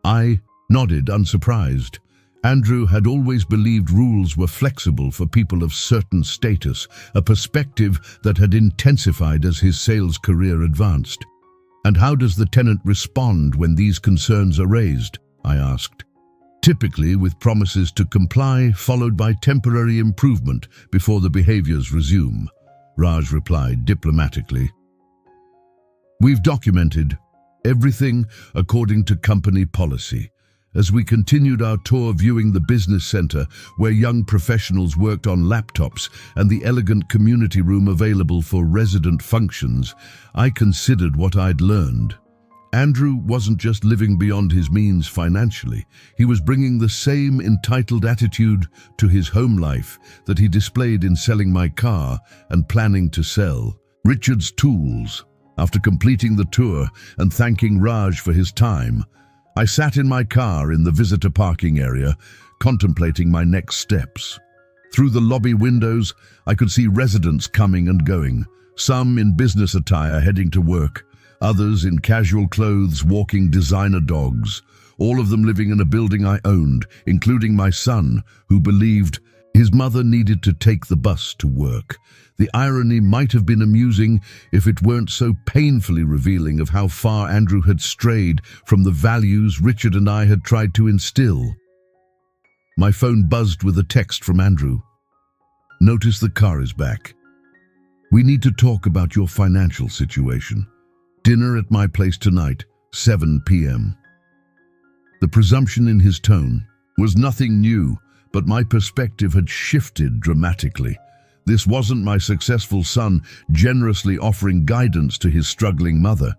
I nodded, unsurprised. Andrew had always believed rules were flexible for people of certain status, a perspective that had intensified as his sales career advanced. And how does the tenant respond when these concerns are raised? I asked. Typically with promises to comply, followed by temporary improvement before the behaviors resume, Raj replied diplomatically. We've documented everything according to company policy. As we continued our tour viewing the business center where young professionals worked on laptops and the elegant community room available for resident functions, I considered what I'd learned. Andrew wasn't just living beyond his means financially, he was bringing the same entitled attitude to his home life that he displayed in selling my car and planning to sell Richard's tools. After completing the tour and thanking Raj for his time, I sat in my car in the visitor parking area, contemplating my next steps. Through the lobby windows, I could see residents coming and going, some in business attire heading to work, others in casual clothes walking designer dogs, all of them living in a building I owned, including my son, who believed his mother needed to take the bus to work. The irony might have been amusing if it weren't so painfully revealing of how far Andrew had strayed from the values Richard and I had tried to instill. My phone buzzed with a text from Andrew. "Notice the car is back. We need to talk about your financial situation. Dinner at my place tonight, 7 p.m. The presumption in his tone was nothing new, but my perspective had shifted dramatically. This wasn't my successful son generously offering guidance to his struggling mother.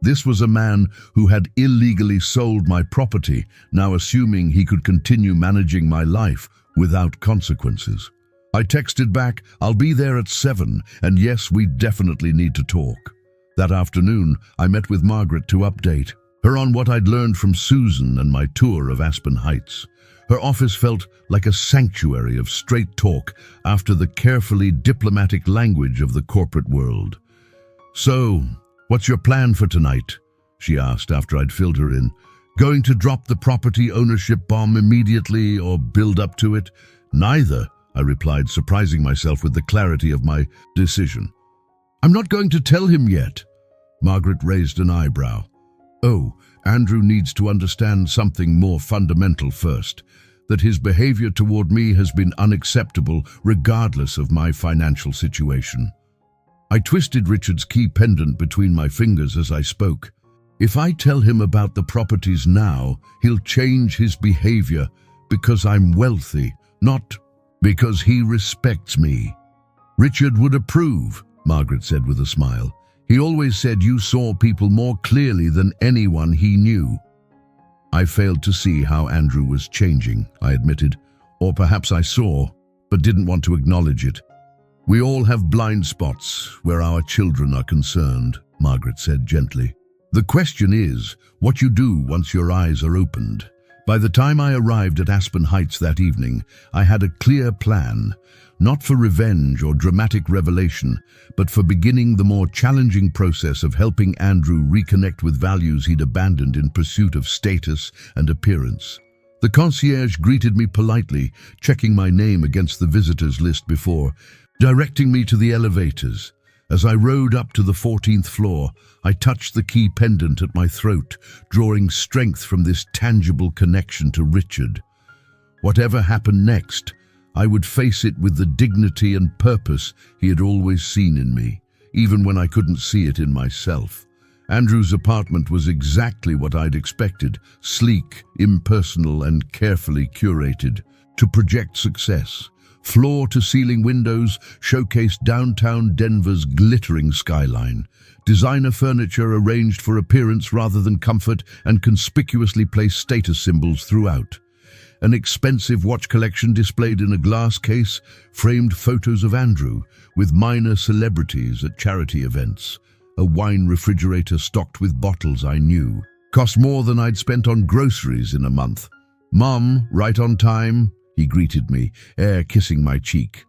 This was a man who had illegally sold my property, now assuming he could continue managing my life without consequences. I texted back, "I'll be there at 7, and yes, we definitely need to talk." That afternoon, I met with Margaret to update her on what I'd learned from Susan and my tour of Aspen Heights. Her office felt like a sanctuary of straight talk after the carefully diplomatic language of the corporate world. "So, what's your plan for tonight?" she asked after I'd filled her in. "Going to drop the property ownership bomb immediately or build up to it?" "Neither," I replied, surprising myself with the clarity of my decision. "I'm not going to tell him yet." Margaret raised an eyebrow. "Oh, Andrew needs to understand something more fundamental first, that his behavior toward me has been unacceptable regardless of my financial situation." I twisted Richard's key pendant between my fingers as I spoke. "If I tell him about the properties now, he'll change his behavior because I'm wealthy, not because he respects me." "Richard would approve," Margaret said with a smile. "He always said you saw people more clearly than anyone he knew." I failed to see how Andrew was changing, I admitted. Or perhaps I saw, but didn't want to acknowledge it. "We all have blind spots where our children are concerned," Margaret said gently. "The question is what you do once your eyes are opened." By the time I arrived at Aspen Heights that evening, I had a clear plan, not for revenge or dramatic revelation, but for beginning the more challenging process of helping Andrew reconnect with values he'd abandoned in pursuit of status and appearance. The concierge greeted me politely, checking my name against the visitors list before directing me to the elevators. As I rode up to the 14th floor, I touched the key pendant at my throat, drawing strength from this tangible connection to Richard. Whatever happened next, I would face it with the dignity and purpose he had always seen in me, even when I couldn't see it in myself. Andrew's apartment was exactly what I'd expected, sleek, impersonal, and carefully curated to project success. Floor-to-ceiling windows showcased downtown Denver's glittering skyline. Designer furniture arranged for appearance rather than comfort and conspicuously placed status symbols throughout. An expensive watch collection displayed in a glass case framed photos of Andrew with minor celebrities at charity events. A wine refrigerator stocked with bottles I knew. Cost more than I'd spent on groceries in a month. "Mom, right on time?" he greeted me, air kissing my cheek.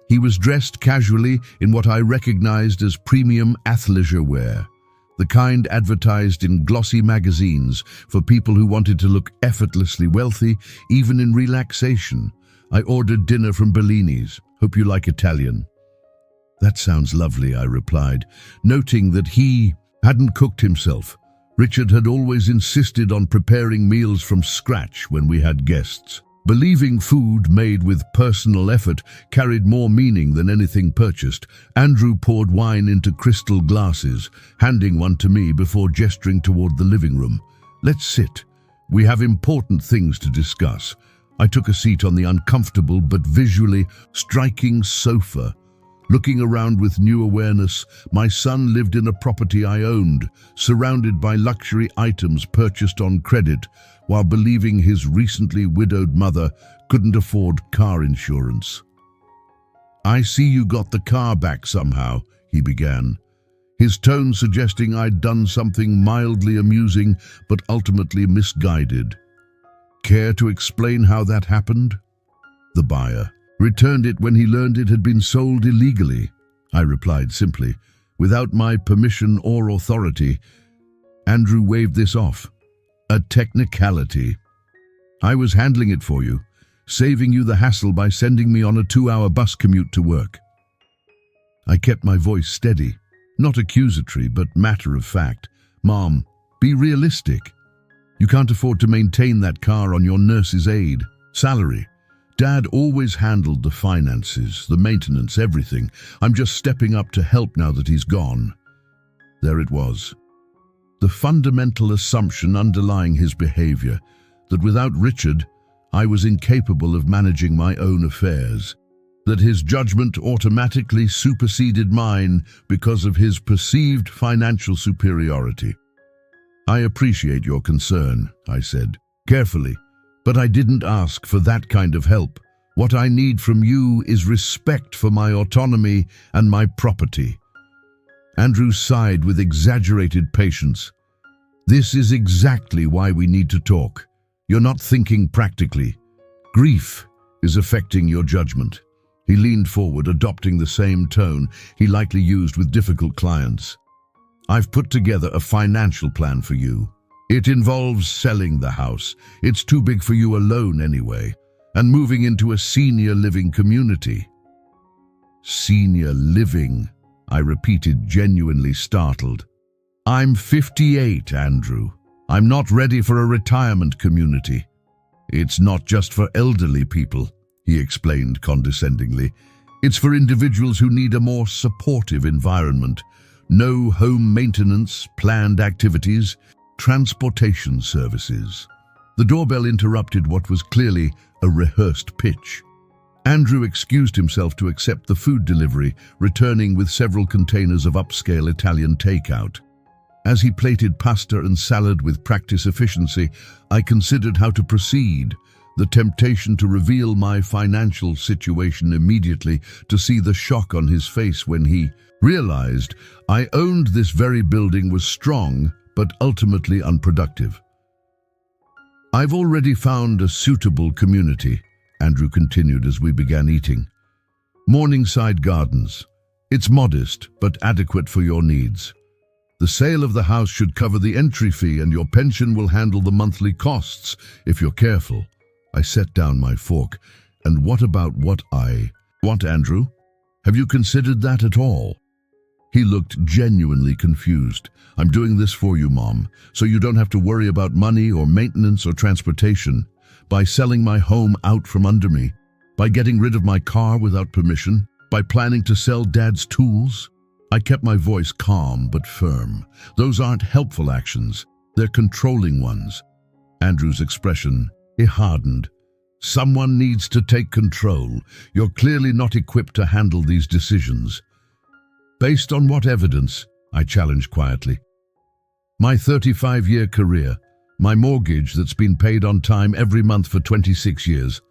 He was dressed casually in what I recognized as premium athleisure wear, the kind advertised in glossy magazines for people who wanted to look effortlessly wealthy, even in relaxation. I ordered dinner from Bellini's. "Hope you like Italian." "That sounds lovely," I replied, noting that he hadn't cooked himself. Richard had always insisted on preparing meals from scratch when we had guests. Believing food made with personal effort carried more meaning than anything purchased, Andrew poured wine into crystal glasses, handing one to me before gesturing toward the living room. "Let's sit. We have important things to discuss. I took a seat on the uncomfortable but visually striking sofa. Looking around with new awareness, my son lived in a property I owned, surrounded by luxury items purchased on credit, while believing his recently widowed mother couldn't afford car insurance. "I see you got the car back somehow," he began, his tone suggesting I'd done something mildly amusing but ultimately misguided. "Care to explain how that happened?" "The buyer returned it when he learned it had been sold illegally," I replied simply, "without my permission or authority." Andrew waved this off. "A technicality. I was handling it for you, saving you the hassle by sending me on a 2-hour bus commute to work." I kept my voice steady, not accusatory but matter of fact. "Mom, be realistic. You can't afford to maintain that car on your nurse's aide salary. Dad always handled the finances, the maintenance, everything. I'm just stepping up to help now that he's gone." There it was. The fundamental assumption underlying his behavior, that without Richard, I was incapable of managing my own affairs, that his judgment automatically superseded mine because of his perceived financial superiority. "I appreciate your concern," I said, carefully, "but I didn't ask for that kind of help. What I need from you is respect for my autonomy and my property." Andrew sighed with exaggerated patience. "This is exactly why we need to talk. You're not thinking practically. Grief is affecting your judgment." He leaned forward, adopting the same tone he likely used with difficult clients. "I've put together a financial plan for you. It involves selling the house. It's too big for you alone anyway, and moving into a senior living community." "Senior living," I repeated, genuinely startled. "I'm 58, Andrew. I'm not ready for a retirement community." "It's not just for elderly people," he explained condescendingly. "It's for individuals who need a more supportive environment. No home maintenance, planned activities, transportation services." The doorbell interrupted what was clearly a rehearsed pitch. Andrew excused himself to accept the food delivery, returning with several containers of upscale Italian takeout. As he plated pasta and salad with practiced efficiency, I considered how to proceed. The temptation to reveal my financial situation immediately, to see the shock on his face when he realized I owned this very building, was strong, but ultimately unproductive. "I've already found a suitable community," Andrew continued as we began eating. "Morningside Gardens. It's modest, but adequate for your needs. The sale of the house should cover the entry fee, and your pension will handle the monthly costs, if you're careful." I set down my fork. "And what about what, Andrew? Have you considered that at all?" He looked genuinely confused. "I'm doing this for you, Mom, so you don't have to worry about money or maintenance or transportation. By selling my home out from under me, by getting rid of my car without permission, by planning to sell Dad's tools." I kept my voice calm but firm. "Those aren't helpful actions. They're controlling ones." Andrew's expression, it hardened. "Someone needs to take control. You're clearly not equipped to handle these decisions." "Based on what evidence?" I challenged quietly. "My 35-year career, my mortgage that's been paid on time every month for 26 years,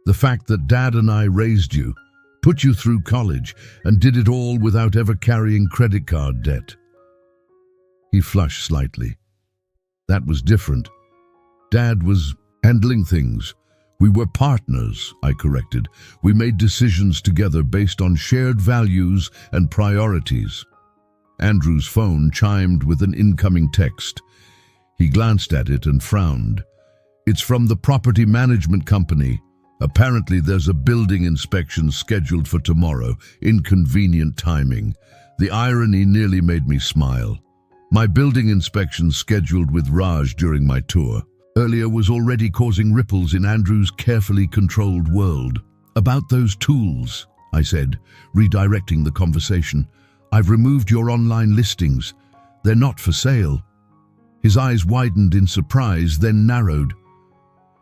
the fact that Dad and I raised you, put you through college, and did it all without ever carrying credit card debt." He flushed slightly. "That was different. Dad was handling things. We were partners," I corrected. "We made decisions together based on shared values and priorities." Andrew's phone chimed with an incoming text. He glanced at it and frowned. "It's from the property management company. Apparently there's a building inspection scheduled for tomorrow. Inconvenient timing." The irony nearly made me smile. My building inspection scheduled with Raj during my tour earlier was already causing ripples in Andrew's carefully controlled world. "About those tools," I said, redirecting the conversation. "I've removed your online listings. They're not for sale." His eyes widened in surprise, then narrowed.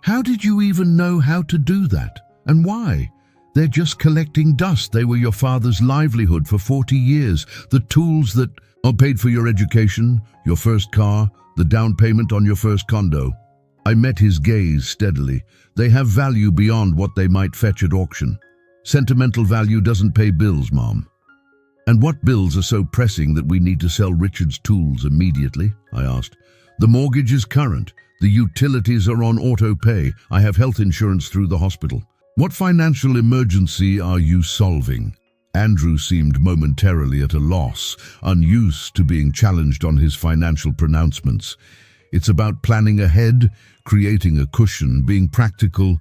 "How did you even know how to do that? And why? They're just collecting dust. They were your father's livelihood for 40 years. The tools that paid for your education, your first car, the down payment on your first condo." I met his gaze steadily. "They have value beyond what they might fetch at auction. Sentimental value doesn't pay bills, Mom." "And what bills are so pressing that we need to sell Richard's tools immediately?" I asked. "The mortgage is current. The utilities are on auto pay. I have health insurance through the hospital. What financial emergency are you solving?" Andrew seemed momentarily at a loss, unused to being challenged on his financial pronouncements. "It's about planning ahead, creating a cushion, being practical,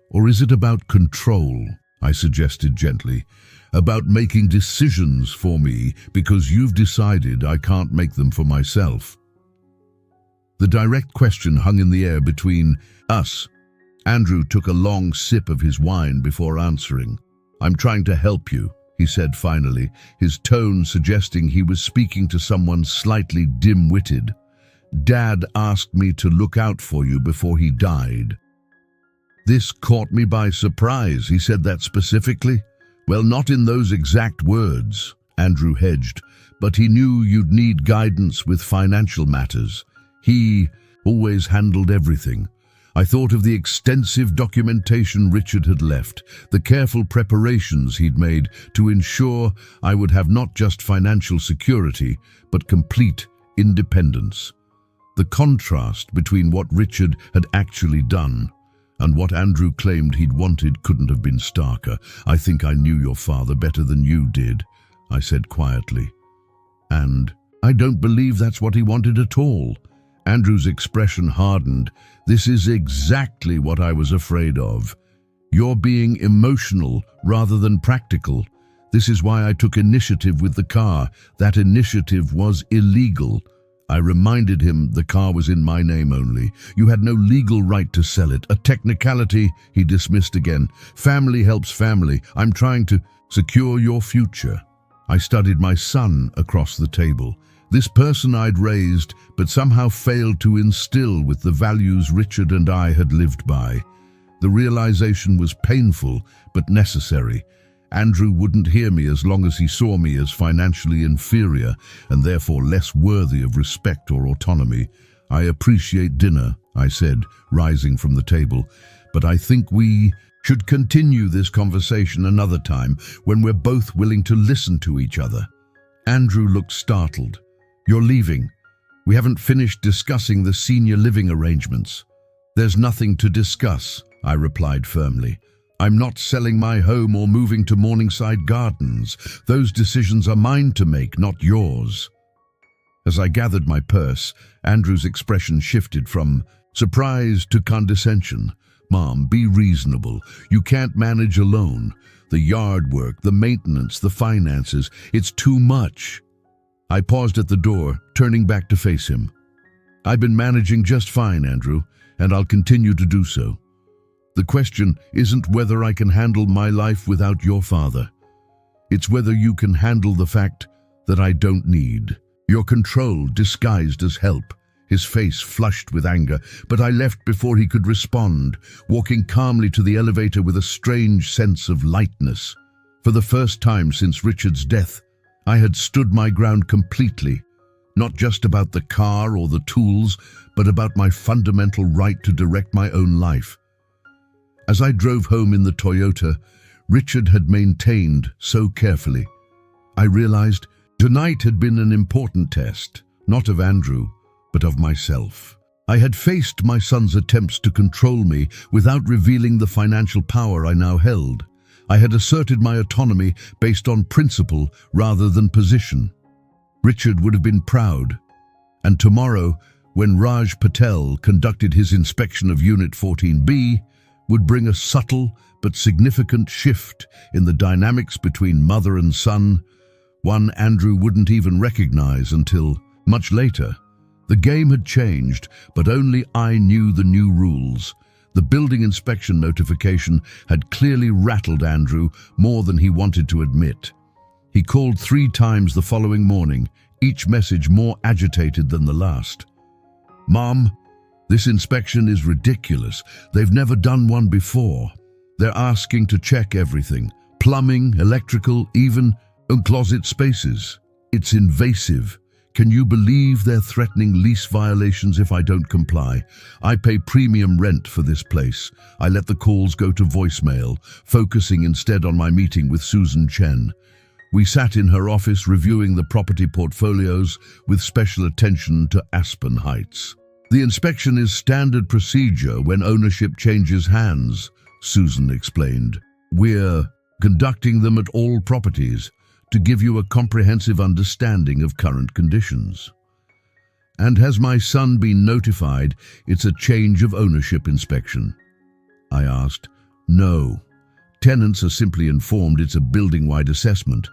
or is it about control?" I suggested gently. "About making decisions for me because you've decided I can't make them for myself." The direct question hung in the air between us. Andrew took a long sip of his wine before answering. "I'm trying to help you," he said finally, his tone suggesting he was speaking to someone slightly dim-witted. "Dad asked me to look out for you before he died." This caught me by surprise. "He said that specifically?" "Well, not in those exact words," Andrew hedged, "but he knew you'd need guidance with financial matters. He always handled everything. I thought of the extensive documentation Richard had left, the careful preparations he'd made to ensure I would have not just financial security, but complete independence. The contrast between what Richard had actually done and what Andrew claimed he'd wanted couldn't have been starker. "I think I knew your father better than you did," I said quietly. "And I don't believe that's what he wanted at all." Andrew's expression hardened. "This is exactly what I was afraid of. You're being emotional rather than practical. This is why I took initiative with the car. That initiative was illegal." I reminded him the car was in my name only. "You had no legal right to sell it. A technicality," he dismissed again. "Family helps family. I'm trying to secure your future." I studied my son across the table. This person I'd raised, but somehow failed to instill with the values Richard and I had lived by. The realization was painful, but necessary. Andrew wouldn't hear me as long as he saw me as financially inferior and therefore less worthy of respect or autonomy. "I appreciate dinner," I said, rising from the table, "but I think we should continue this conversation another time when we're both willing to listen to each other." Andrew looked startled. "You're leaving? We haven't finished discussing the senior living arrangements." "There's nothing to discuss," I replied firmly. "I'm not selling my home or moving to Morningside Gardens. Those decisions are mine to make, not yours." As I gathered my purse, Andrew's expression shifted from surprise to condescension. "Mom, be reasonable. You can't manage alone. The yard work, the maintenance, the finances, it's too much." I paused at the door, turning back to face him. "I've been managing just fine, Andrew, and I'll continue to do so. The question isn't whether I can handle my life without your father. It's whether you can handle the fact that I don't need your control disguised as help." His face flushed with anger, but I left before he could respond, walking calmly to the elevator with a strange sense of lightness. For the first time since Richard's death, I had stood my ground completely, not just about the car or the tools, but about my fundamental right to direct my own life. As I drove home in the Toyota Richard had maintained so carefully, I realized tonight had been an important test, not of Andrew, but of myself. I had faced my son's attempts to control me without revealing the financial power I now held. I had asserted my autonomy based on principle rather than position. Richard would have been proud. And tomorrow, when Raj Patel conducted his inspection of Unit 14B, would bring a subtle but significant shift in the dynamics between mother and son, one Andrew wouldn't even recognize until much later. The game had changed, but only I knew the new rules. The building inspection notification had clearly rattled Andrew more than he wanted to admit. He called 3 times the following morning, each message more agitated than the last. "Mom, this inspection is ridiculous. They've never done one before. They're asking to check everything, plumbing, electrical, even closet spaces. It's invasive. Can you believe they're threatening lease violations if I don't comply? I pay premium rent for this place." I let the calls go to voicemail, focusing instead on my meeting with Susan Chen. We sat in her office reviewing the property portfolios with special attention to Aspen Heights. "The inspection is standard procedure when ownership changes hands," Susan explained. "We're conducting them at all properties to give you a comprehensive understanding of current conditions." "And has my son been notified it's a change of ownership inspection?" I asked. "No. Tenants are simply informed it's a building-wide assessment.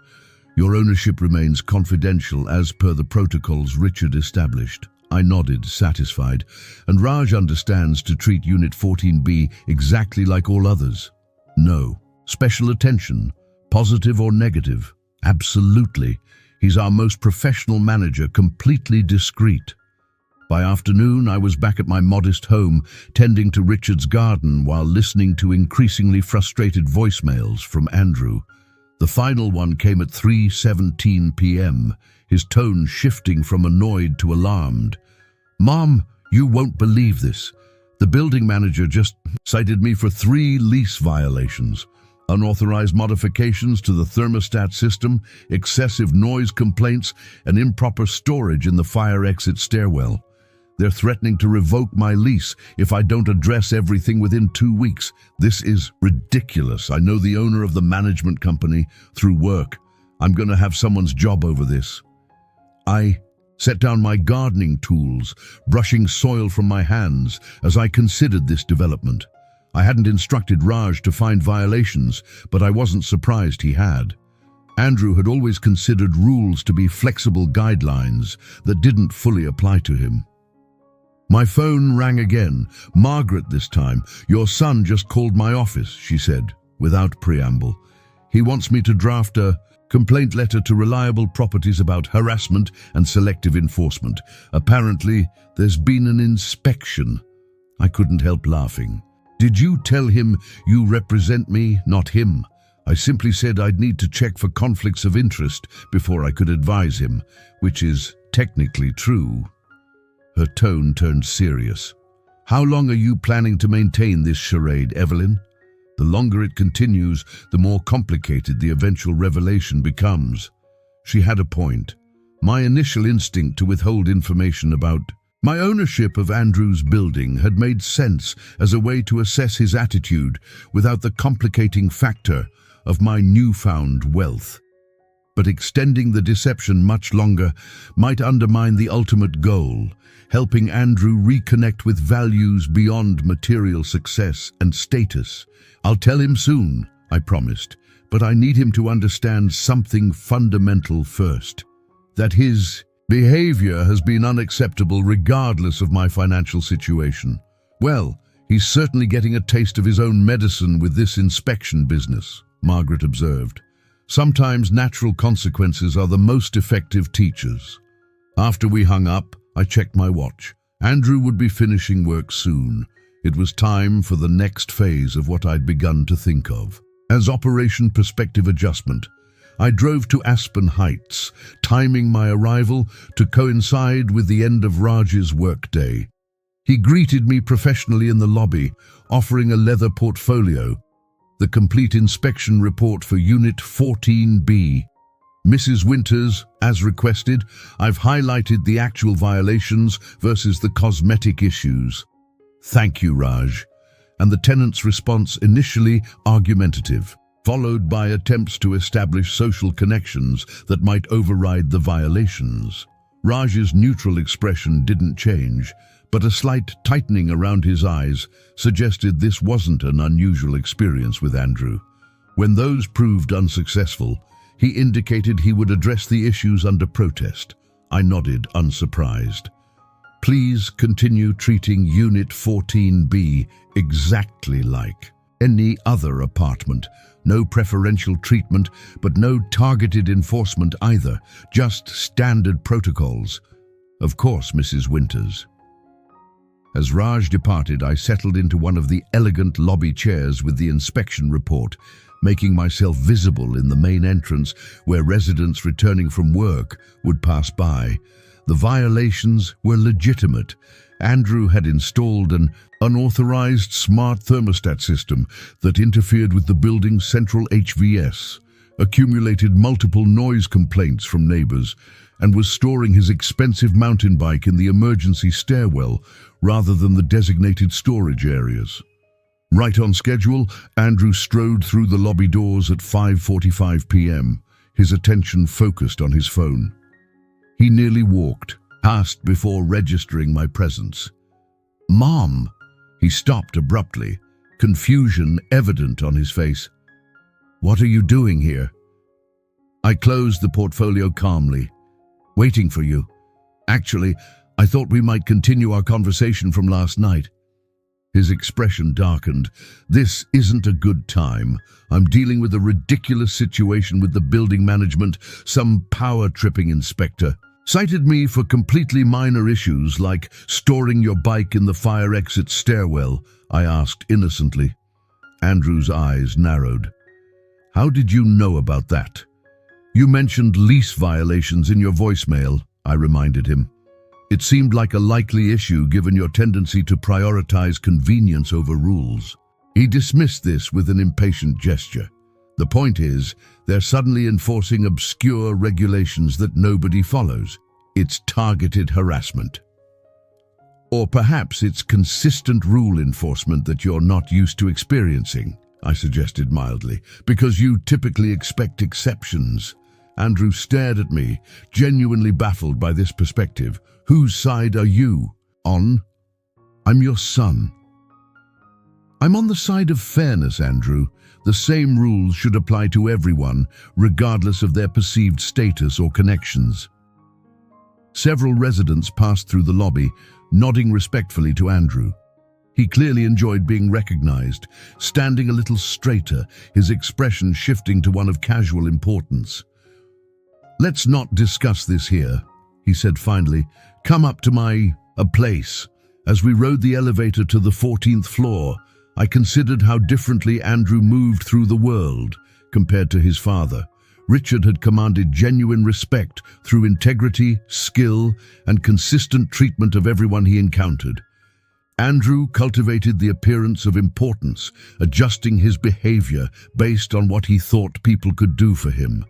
Your ownership remains confidential as per the protocols Richard established." I nodded, satisfied, and Raj understands to treat Unit 14B exactly like all others. "No. Special attention, positive or negative?" "Absolutely. He's our most professional manager, completely discreet." By afternoon, I was back at my modest home, tending to Richard's garden while listening to increasingly frustrated voicemails from Andrew. The final one came at 3:17 p.m., his tone shifting from annoyed to alarmed. "Mom, you won't believe this. The building manager just cited me for 3 lease violations. Unauthorized modifications to the thermostat system, excessive noise complaints, and improper storage in the fire exit stairwell. They're threatening to revoke my lease if I don't address everything within 2 weeks. This is ridiculous. I know the owner of the management company through work. I'm going to have someone's job over this." I set down my gardening tools, brushing soil from my hands as I considered this development. I hadn't instructed Raj to find violations, but I wasn't surprised he had. Andrew had always considered rules to be flexible guidelines that didn't fully apply to him. My phone rang again. "Margaret this time. Your son just called my office," she said, without preamble. "He wants me to draft a complaint letter to Reliable Properties about harassment and selective enforcement. Apparently, there's been an inspection." I couldn't help laughing. "Did you tell him you represent me, not him?" I simply said I'd need to check for conflicts of interest before I could advise him, which is technically true. Her tone turned serious. "How long are you planning to maintain this charade, Evelyn? The longer it continues, the more complicated the eventual revelation becomes." She had a point. My initial instinct to withhold information about my ownership of Andrew's building had made sense as a way to assess his attitude without the complicating factor of my newfound wealth. But extending the deception much longer might undermine the ultimate goal, helping Andrew reconnect with values beyond material success and status. "I'll tell him soon," I promised, "but I need him to understand something fundamental first. That his behavior has been unacceptable regardless of my financial situation. Well, he's certainly getting a taste of his own medicine with this inspection business," Margaret observed. "Sometimes natural consequences are the most effective teachers." After we hung up, I checked my watch. Andrew would be finishing work soon. It was time for the next phase of what I'd begun to think of as Operation Perspective Adjustment. I drove to Aspen Heights, timing my arrival to coincide with the end of Raj's workday. He greeted me professionally in the lobby, offering a leather portfolio, the complete inspection report for Unit 14B. "Mrs. Winters, as requested, I've highlighted the actual violations versus the cosmetic issues." "Thank you, Raj." And the tenant's response, initially argumentative, followed by attempts to establish social connections that might override the violations. Raj's neutral expression didn't change, but a slight tightening around his eyes suggested this wasn't an unusual experience with Andrew. When those proved unsuccessful, he indicated he would address the issues under protest. I nodded, unsurprised. "Please continue treating Unit 14B exactly like any other apartment. No preferential treatment, but no targeted enforcement either. Just standard protocols." "Of course, Mrs. Winters." As Raj departed, I settled into one of the elegant lobby chairs with the inspection report, making myself visible in the main entrance where residents returning from work would pass by. The violations were legitimate. Andrew had installed an unauthorized smart thermostat system that interfered with the building's central HVS, accumulated multiple noise complaints from neighbors, and was storing his expensive mountain bike in the emergency stairwell rather than the designated storage areas. Right on schedule, Andrew strode through the lobby doors at 5:45 p.m., his attention focused on his phone. He nearly walked past before registering my presence. "Mom!" He stopped abruptly, confusion evident on his face. "What are you doing here?" I closed the portfolio calmly. "Waiting for you. Actually, I thought we might continue our conversation from last night." His expression darkened. "This isn't a good time. I'm dealing with a ridiculous situation with the building management. Some power-tripping inspector cited me for completely minor issues like storing your bike in the fire exit stairwell," I asked innocently. Andrew's eyes narrowed. "How did you know about that?" "You mentioned lease violations in your voicemail," I reminded him. "It seemed like a likely issue given your tendency to prioritize convenience over rules." He dismissed this with an impatient gesture. "The point is, they're suddenly enforcing obscure regulations that nobody follows. It's targeted harassment. Or perhaps it's consistent rule enforcement that you're not used to experiencing," I suggested mildly, "because you typically expect exceptions." Andrew stared at me, genuinely baffled by this perspective. "Whose side are you on?" "I'm your son." "I'm on the side of fairness, Andrew. The same rules should apply to everyone, regardless of their perceived status or connections." Several residents passed through the lobby, nodding respectfully to Andrew. He clearly enjoyed being recognized, standing a little straighter, his expression shifting to one of casual importance. "Let's not discuss this here," he said finally. "Come up to my place." As we rode the elevator to the 14th floor, I considered how differently Andrew moved through the world compared to his father. Richard had commanded genuine respect through integrity, skill, and consistent treatment of everyone he encountered. Andrew cultivated the appearance of importance, adjusting his behavior based on what he thought people could do for him.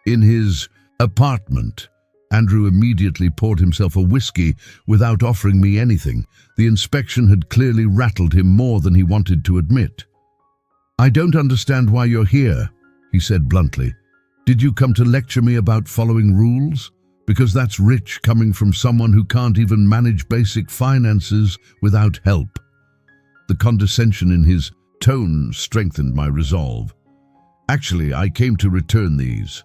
In his apartment, Andrew immediately poured himself a whiskey without offering me anything. The inspection had clearly rattled him more than he wanted to admit. "I don't understand why you're here," he said bluntly. "Did you come to lecture me about following rules? Because that's rich coming from someone who can't even manage basic finances without help." The condescension in his tone strengthened my resolve. "Actually, I came to return these."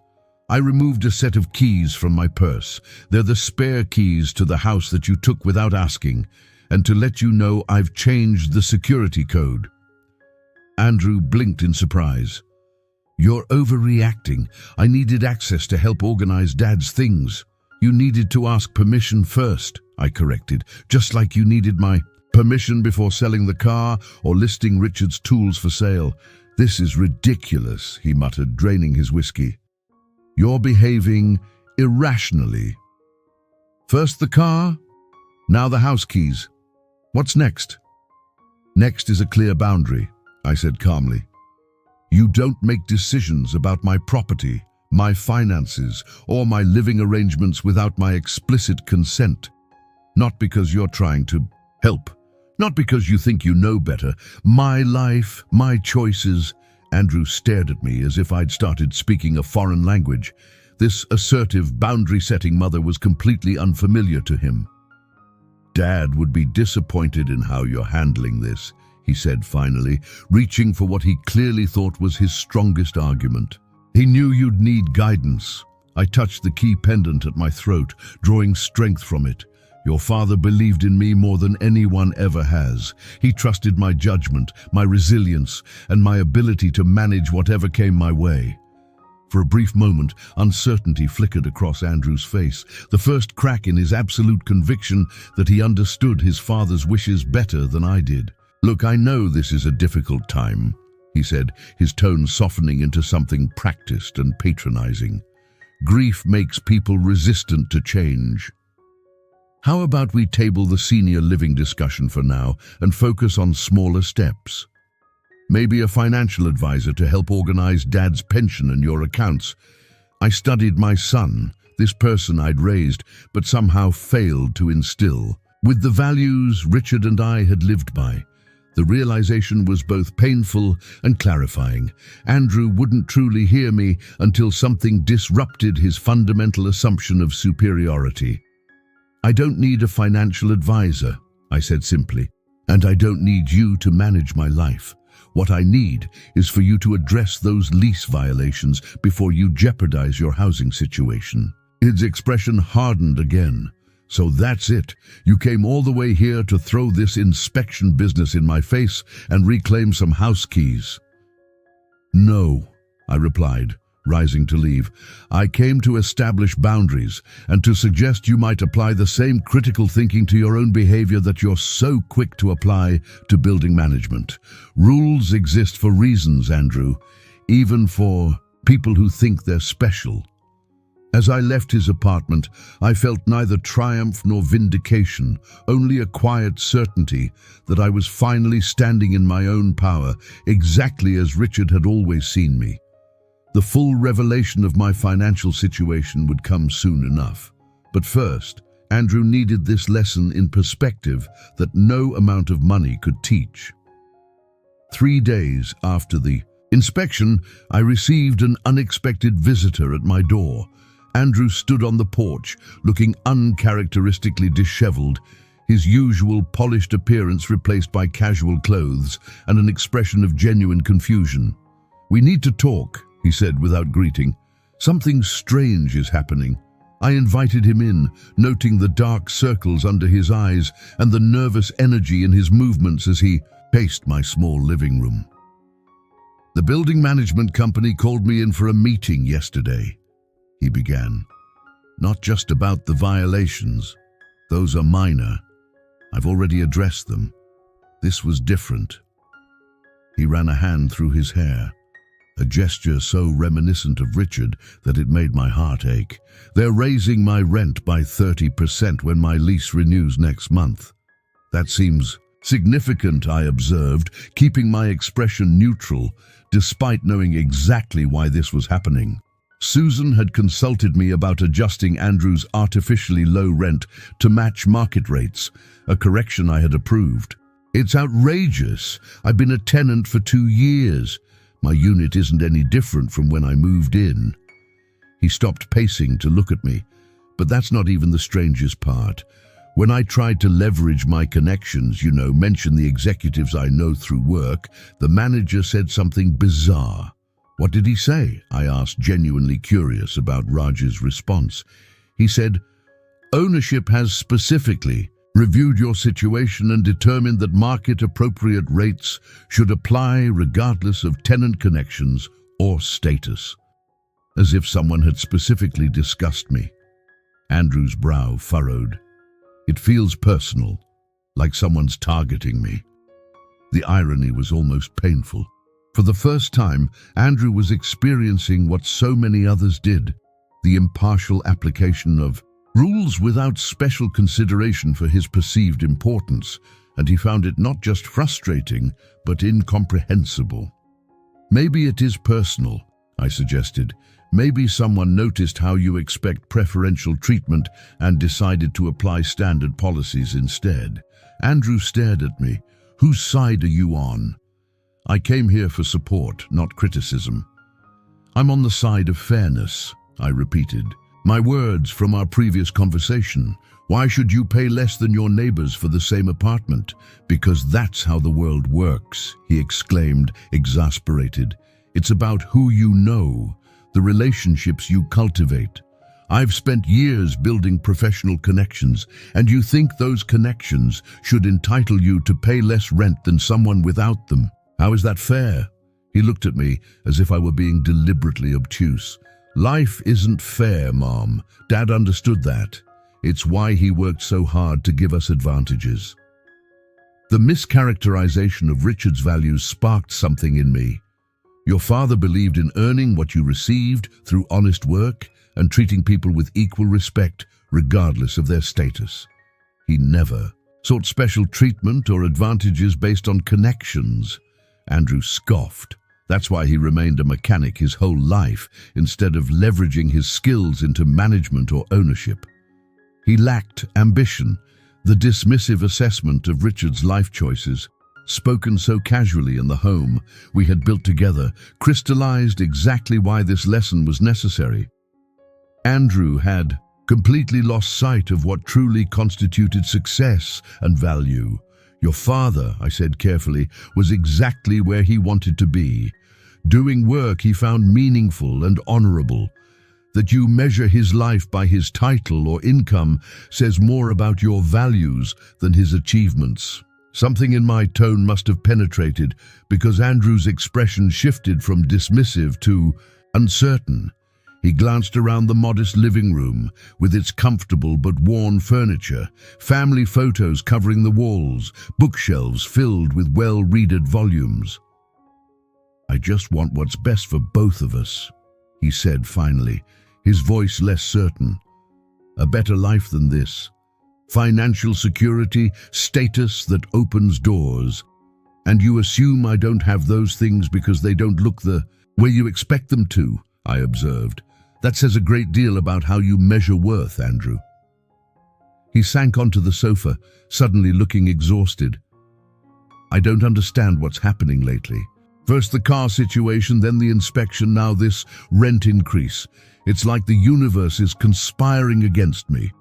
I removed a set of keys from my purse. "They're the spare keys to the house that you took without asking, and to let you know I've changed the security code." Andrew blinked in surprise. "You're overreacting. I needed access to help organize Dad's things." "You needed to ask permission first," I corrected, "just like you needed my permission before selling the car or listing Richard's tools for sale." "This is ridiculous," he muttered, draining his whiskey. "You're behaving irrationally. First the car, now the house keys. What's next?" "Next is a clear boundary," I said calmly. "You don't make decisions about my property, my finances, or my living arrangements without my explicit consent. Not because you're trying to help, not because you think you know better. My life, my choices." Andrew stared at me as if I'd started speaking a foreign language. This assertive, boundary-setting mother was completely unfamiliar to him. "Dad would be disappointed in how you're handling this," he said finally, reaching for what he clearly thought was his strongest argument. "He knew you'd need guidance." I touched the key pendant at my throat, drawing strength from it. "Your father believed in me more than anyone ever has. He trusted my judgment, my resilience, and my ability to manage whatever came my way. For a brief moment, uncertainty flickered across Andrew's face, the first crack in his absolute conviction that he understood his father's wishes better than I did. "Look, I know this is a difficult time," he said, his tone softening into something practiced and patronizing. "Grief makes people resistant to change. How about we table the senior living discussion for now and focus on smaller steps? Maybe a financial advisor to help organize Dad's pension and your accounts. I studied my son, this person I'd raised, but somehow failed to instill, with the values Richard and I had lived by. The realization was both painful and clarifying. Andrew wouldn't truly hear me until something disrupted his fundamental assumption of superiority. "I don't need a financial advisor," I said simply, "and I don't need you to manage my life. What I need is for you to address those lease violations before you jeopardize your housing situation." His expression hardened again. "So that's it. You came all the way here to throw this inspection business in my face and reclaim some house keys." "No," I replied, rising to leave. "I came to establish boundaries and to suggest you might apply the same critical thinking to your own behavior that you're so quick to apply to building management. Rules exist for reasons, Andrew, even for people who think they're special." As I left his apartment, I felt neither triumph nor vindication, only a quiet certainty that I was finally standing in my own power, exactly as Richard had always seen me. The full revelation of my financial situation would come soon enough. But first, Andrew needed this lesson in perspective that no amount of money could teach. 3 days after the inspection, I received an unexpected visitor at my door. Andrew stood on the porch, looking uncharacteristically disheveled, his usual polished appearance replaced by casual clothes and an expression of genuine confusion. "We need to talk," he said without greeting. "Something strange is happening." I invited him in, noting the dark circles under his eyes and the nervous energy in his movements as he paced my small living room. "The building management company called me in for a meeting yesterday," he began. "Not just about the violations. Those are minor. I've already addressed them. This was different." He ran a hand through his hair, a gesture so reminiscent of Richard that it made my heart ache. "They're raising my rent by 30% when my lease renews next month." "That seems significant," I observed, keeping my expression neutral, despite knowing exactly why this was happening. Susan had consulted me about adjusting Andrew's artificially low rent to match market rates, a correction I had approved. "It's outrageous. I've been a tenant for 2 years. My unit isn't any different from when I moved in." He stopped pacing to look at me, but that's not even the strangest part. When I tried to leverage my connections, mention the executives I know through work, the manager said something bizarre. "What did he say?" I asked, genuinely curious about Raj's response. He said, "Ownership has specifically reviewed your situation and determined that market-appropriate rates should apply regardless of tenant connections or status." As if someone had specifically discussed me. Andrew's brow furrowed. "It feels personal, like someone's targeting me." The irony was almost painful. For the first time, Andrew was experiencing what so many others did, the impartial application of rules without special consideration for his perceived importance, and he found it not just frustrating, but incomprehensible. "Maybe it is personal," I suggested. "Maybe someone noticed how you expect preferential treatment and decided to apply standard policies instead." Andrew stared at me. "Whose side are you on?" "I came here for support, not criticism." "I'm on the side of fairness," I repeated. "My words from our previous conversation. Why should you pay less than your neighbors for the same apartment? Because that's how the world works," he exclaimed, exasperated. "It's about who you know, the relationships you cultivate. I've spent years building professional connections, and you think those connections should entitle you to pay less rent than someone without them. How is that fair?" He looked at me as if I were being deliberately obtuse. Life isn't fair, Mom. Dad understood that. It's why he worked so hard to give us advantages. The mischaracterization of Richard's values sparked something in me. Your father believed in earning what you received through honest work and treating people with equal respect, regardless of their status. He never sought special treatment or advantages based on connections. Andrew scoffed. That's why he remained a mechanic his whole life, instead of leveraging his skills into management or ownership. He lacked ambition. The dismissive assessment of Richard's life choices, spoken so casually in the home we had built together, crystallized exactly why this lesson was necessary. Andrew had completely lost sight of what truly constituted success and value. Your father, I said carefully, was exactly where he wanted to be, doing work he found meaningful and honorable. That you measure his life by his title or income says more about your values than his achievements. Something in my tone must have penetrated, because Andrew's expression shifted from dismissive to uncertain. He glanced around the modest living room, with its comfortable but worn furniture, family photos covering the walls, bookshelves filled with well-read volumes. "I just want what's best for both of us," he said finally, his voice less certain. "A better life than this. Financial security, status that opens doors. And you assume I don't have those things because they don't look the way you expect them to," I observed. "That says a great deal about how you measure worth, Andrew." He sank onto the sofa, suddenly looking exhausted. "I don't understand what's happening lately. First the car situation, then the inspection, now this rent increase. It's like the universe is conspiring against me.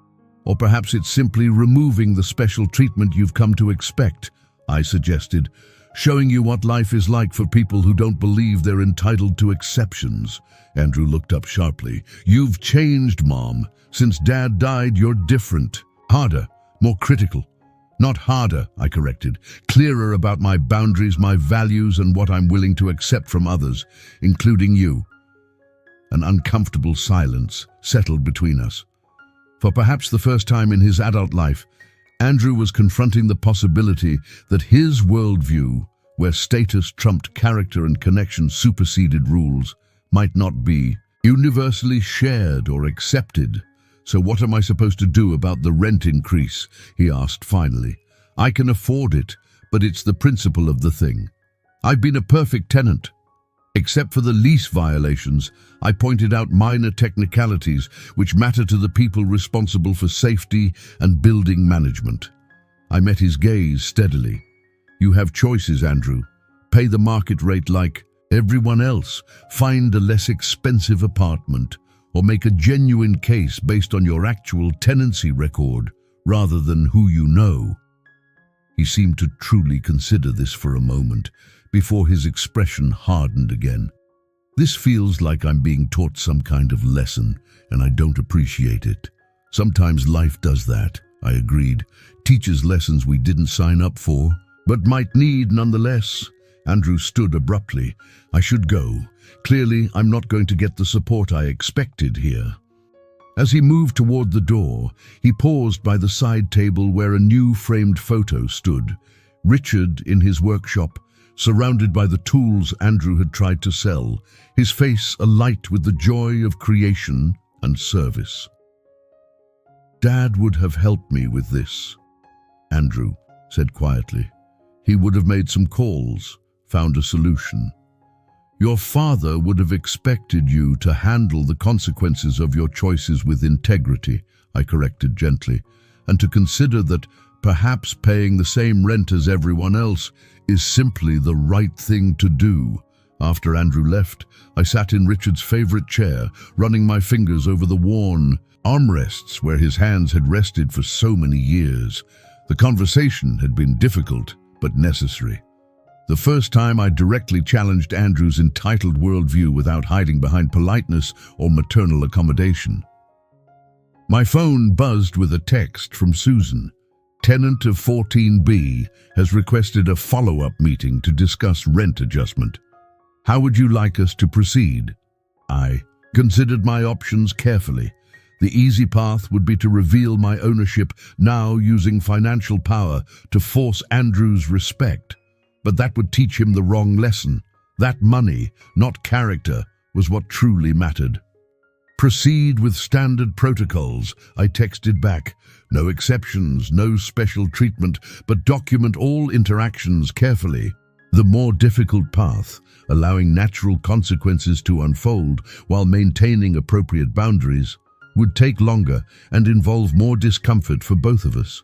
Or perhaps it's simply removing the special treatment you've come to expect," I suggested, "showing you what life is like for people who don't believe they're entitled to exceptions." Andrew looked up sharply. "You've changed, Mom. Since Dad died, you're different. Harder, more critical." "Not harder," I corrected. "Clearer about my boundaries, my values, and what I'm willing to accept from others, including you." An uncomfortable silence settled between us. For perhaps the first time in his adult life, Andrew was confronting the possibility that his worldview, where status trumped character and connection superseded rules, might not be universally shared or accepted. "So what am I supposed to do about the rent increase?" he asked finally. "I can afford it, but it's the principle of the thing. I've been a perfect tenant. Except for the lease violations, I pointed out minor technicalities which matter to the people responsible for safety and building management." I met his gaze steadily. "You have choices, Andrew. Pay the market rate like everyone else, find a less expensive apartment, or make a genuine case based on your actual tenancy record rather than who you know." He seemed to truly consider this for a moment, before his expression hardened again. "This feels like I'm being taught some kind of lesson, and I don't appreciate it." "Sometimes life does that," I agreed. "Teaches lessons we didn't sign up for, but might need nonetheless." Andrew stood abruptly. "I should go. Clearly, I'm not going to get the support I expected here." As he moved toward the door, he paused by the side table where a new framed photo stood. Richard in his workshop, surrounded by the tools Andrew had tried to sell, his face alight with the joy of creation and service. "Dad would have helped me with this," Andrew said quietly. "He would have made some calls, found a solution. Your father would have expected you to handle the consequences of your choices with integrity," I corrected gently, "and to consider that perhaps paying the same rent as everyone else is simply the right thing to do." After Andrew left, I sat in Richard's favorite chair, running my fingers over the worn armrests where his hands had rested for so many years. The conversation had been difficult, but necessary. The first time I directly challenged Andrew's entitled worldview without hiding behind politeness or maternal accommodation. My phone buzzed with a text from Susan. "Tenant of 14B has requested a follow-up meeting to discuss rent adjustment. How would you like us to proceed?" I Considered my options carefully. The easy path would be to reveal my ownership, now using financial power to force Andrew's respect. But that would teach him the wrong lesson. That money, not character, was what truly mattered. Proceed with standard protocols, I texted back. No exceptions, no special treatment, but document all interactions carefully. The more difficult path, allowing natural consequences to unfold while maintaining appropriate boundaries, would take longer and involve more discomfort for both of us.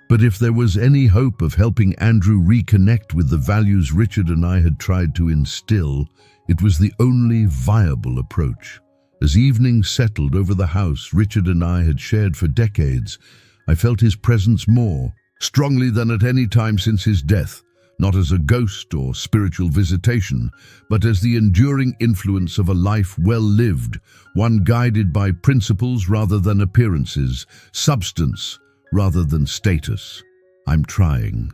But if there was any hope of helping Andrew reconnect with the values Richard and I had tried to instill, it was the only viable approach. As evening settled over the house Richard and I had shared for decades, I felt his presence more strongly than at any time since his death, not as a ghost or spiritual visitation, but as the enduring influence of a life well lived, one guided by principles rather than appearances, substance rather than status. I'm trying,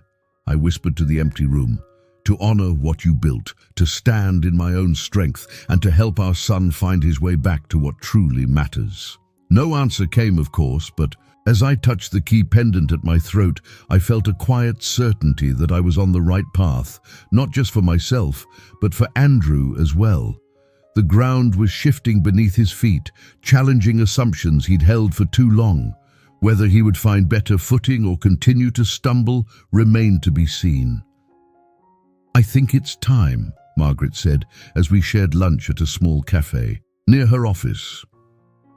I whispered to the empty room, to honor what you built, to stand in my own strength, and to help our son find his way back to what truly matters. No answer came, of course, but as I touched the key pendant at my throat, I felt a quiet certainty that I was on the right path, not just for myself, but for Andrew as well. The ground was shifting beneath his feet, challenging assumptions he'd held for too long. Whether he would find better footing or continue to stumble remained to be seen. I think it's time, Margaret said, as we shared lunch at a small cafe near her office.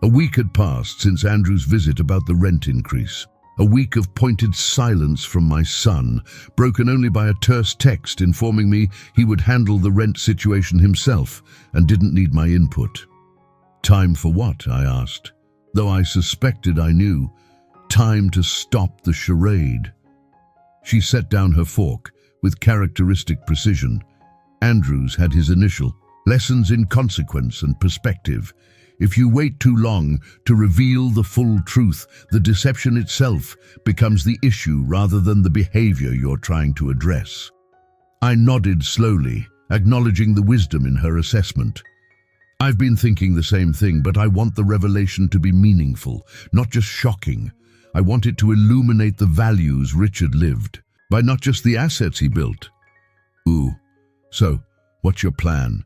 A week had passed since Andrew's visit about the rent increase. A week of pointed silence from my son, broken only by a terse text informing me he would handle the rent situation himself and didn't need my input. Time for what? I asked, though I suspected I knew. Time to stop the charade. She set down her fork with characteristic precision. Andrew's had his initial lessons in consequence and perspective. If you wait too long to reveal the full truth, the deception itself becomes the issue rather than the behavior you're trying to address. I nodded slowly, acknowledging the wisdom in her assessment. I've been thinking the same thing, but I want the revelation to be meaningful, not just shocking. I want it to illuminate the values Richard lived by, not just the assets he built. Ooh, so what's your plan?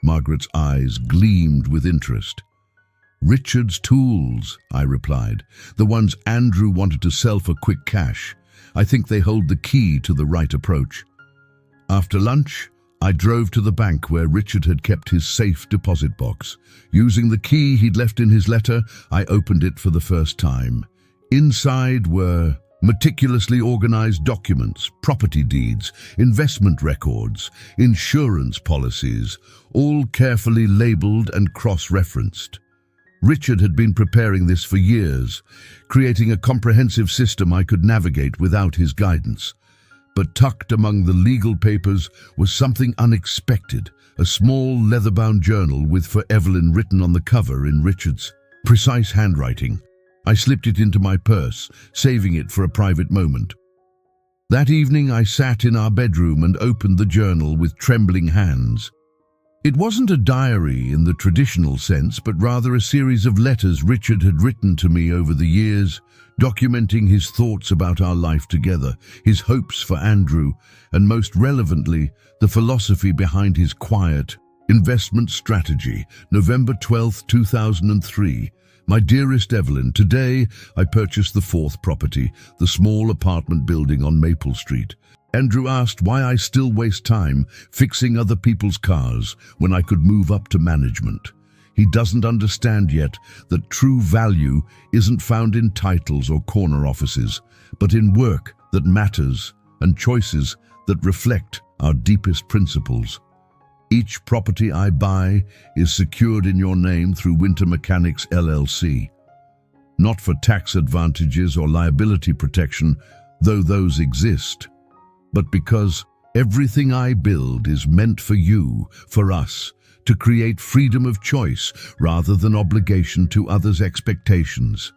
Margaret's eyes gleamed with interest. Richard's tools, I replied, the ones Andrew wanted to sell for quick cash. I think they hold the key to the right approach. After lunch, I drove to the bank where Richard had kept his safe deposit box. Using the key he'd left in his letter, I opened it for the first time. Inside were meticulously organized documents, property deeds, investment records, insurance policies, all carefully labeled and cross-referenced. Richard had been preparing this for years, creating a comprehensive system I could navigate without his guidance. But tucked among the legal papers was something unexpected, a small leather-bound journal with "For Evelyn" written on the cover in Richard's precise handwriting. I slipped it into my purse, saving it for a private moment. That evening I sat in our bedroom and opened the journal with trembling hands. It wasn't a diary in the traditional sense, but rather a series of letters Richard had written to me over the years, documenting his thoughts about our life together, his hopes for Andrew, and most relevantly, the philosophy behind his quiet investment strategy. November 12, 2003. My dearest Evelyn, today I purchased the 4th property, the small apartment building on Maple Street. Andrew asked why I still waste time fixing other people's cars when I could move up to management. He doesn't understand yet that true value isn't found in titles or corner offices, but in work that matters and choices that reflect our deepest principles. Each property I buy is secured in your name through Winter Mechanics LLC. Not for tax advantages or liability protection, though those exist, but because everything I build is meant for you, for us, to create freedom of choice rather than obligation to others' expectations.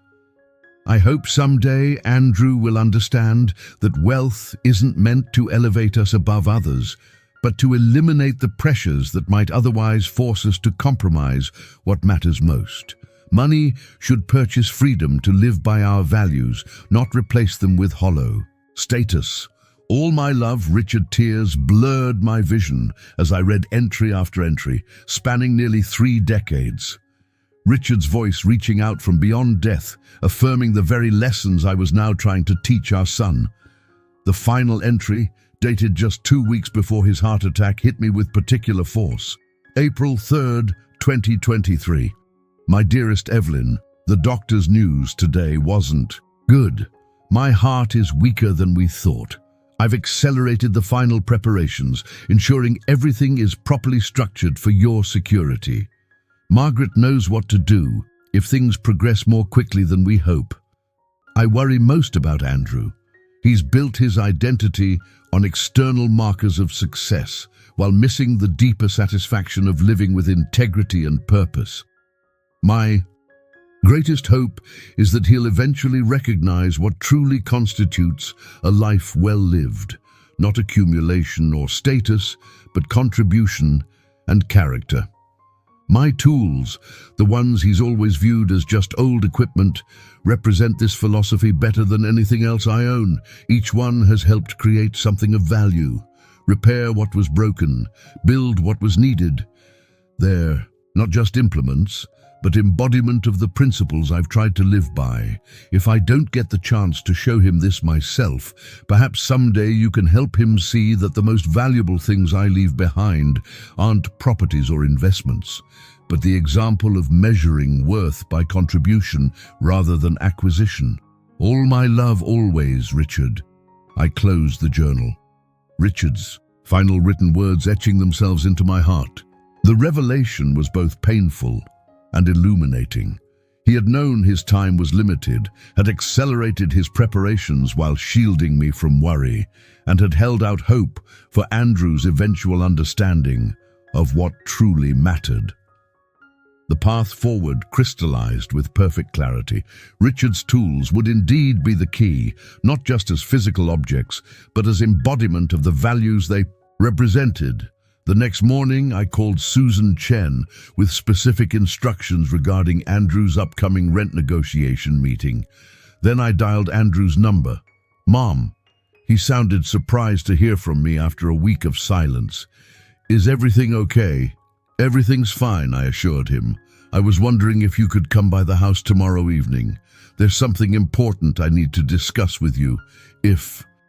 I hope someday Andrew will understand that wealth isn't meant to elevate us above others, but to eliminate the pressures that might otherwise force us to compromise what matters most. Money should purchase freedom to live by our values, not replace them with hollow status. All my love, Richard. Tears blurred my vision as I read entry after entry, spanning nearly 3 decades. Richard's voice reaching out from beyond death, affirming the very lessons I was now trying to teach our son. The final entry, dated just 2 weeks before his heart attack, hit me with particular force. April 3rd, 2023. My dearest Evelyn, the doctor's news today wasn't good. My heart is weaker than we thought. I've accelerated the final preparations, ensuring everything is properly structured for your security. Margaret knows what to do if things progress more quickly than we hope. I worry most about Andrew. He's built his identity on external markers of success, while missing the deeper satisfaction of living with integrity and purpose. My greatest hope is that he'll eventually recognize what truly constitutes a life well lived, not accumulation or status, but contribution and character. My tools, the ones he's always viewed as just old equipment, represent this philosophy better than anything else I own. Each one has helped create something of value, repair what was broken, build what was needed. They're not just implements, but embodiment of the principles I've tried to live by. If I don't get the chance to show him this myself, perhaps someday you can help him see that the most valuable things I leave behind aren't properties or investments, but the example of measuring worth by contribution rather than acquisition. All my love always, Richard. I closed the journal. Richard's final written words etching themselves into my heart. The revelation was both painful and illuminating. He had known his time was limited, had accelerated his preparations while shielding me from worry, and had held out hope for Andrew's eventual understanding of what truly mattered. The path forward crystallized with perfect clarity. Richard's tools would indeed be the key, not just as physical objects, but as embodiment of the values they represented. The next morning, I called Susan Chen with specific instructions regarding Andrew's upcoming rent negotiation meeting. Then I dialed Andrew's number. "Mom." He sounded surprised to hear from me after a week of silence. "Is everything okay?" "Everything's fine," I assured him. "I was wondering if you could come by the house tomorrow evening. There's something important I need to discuss with you.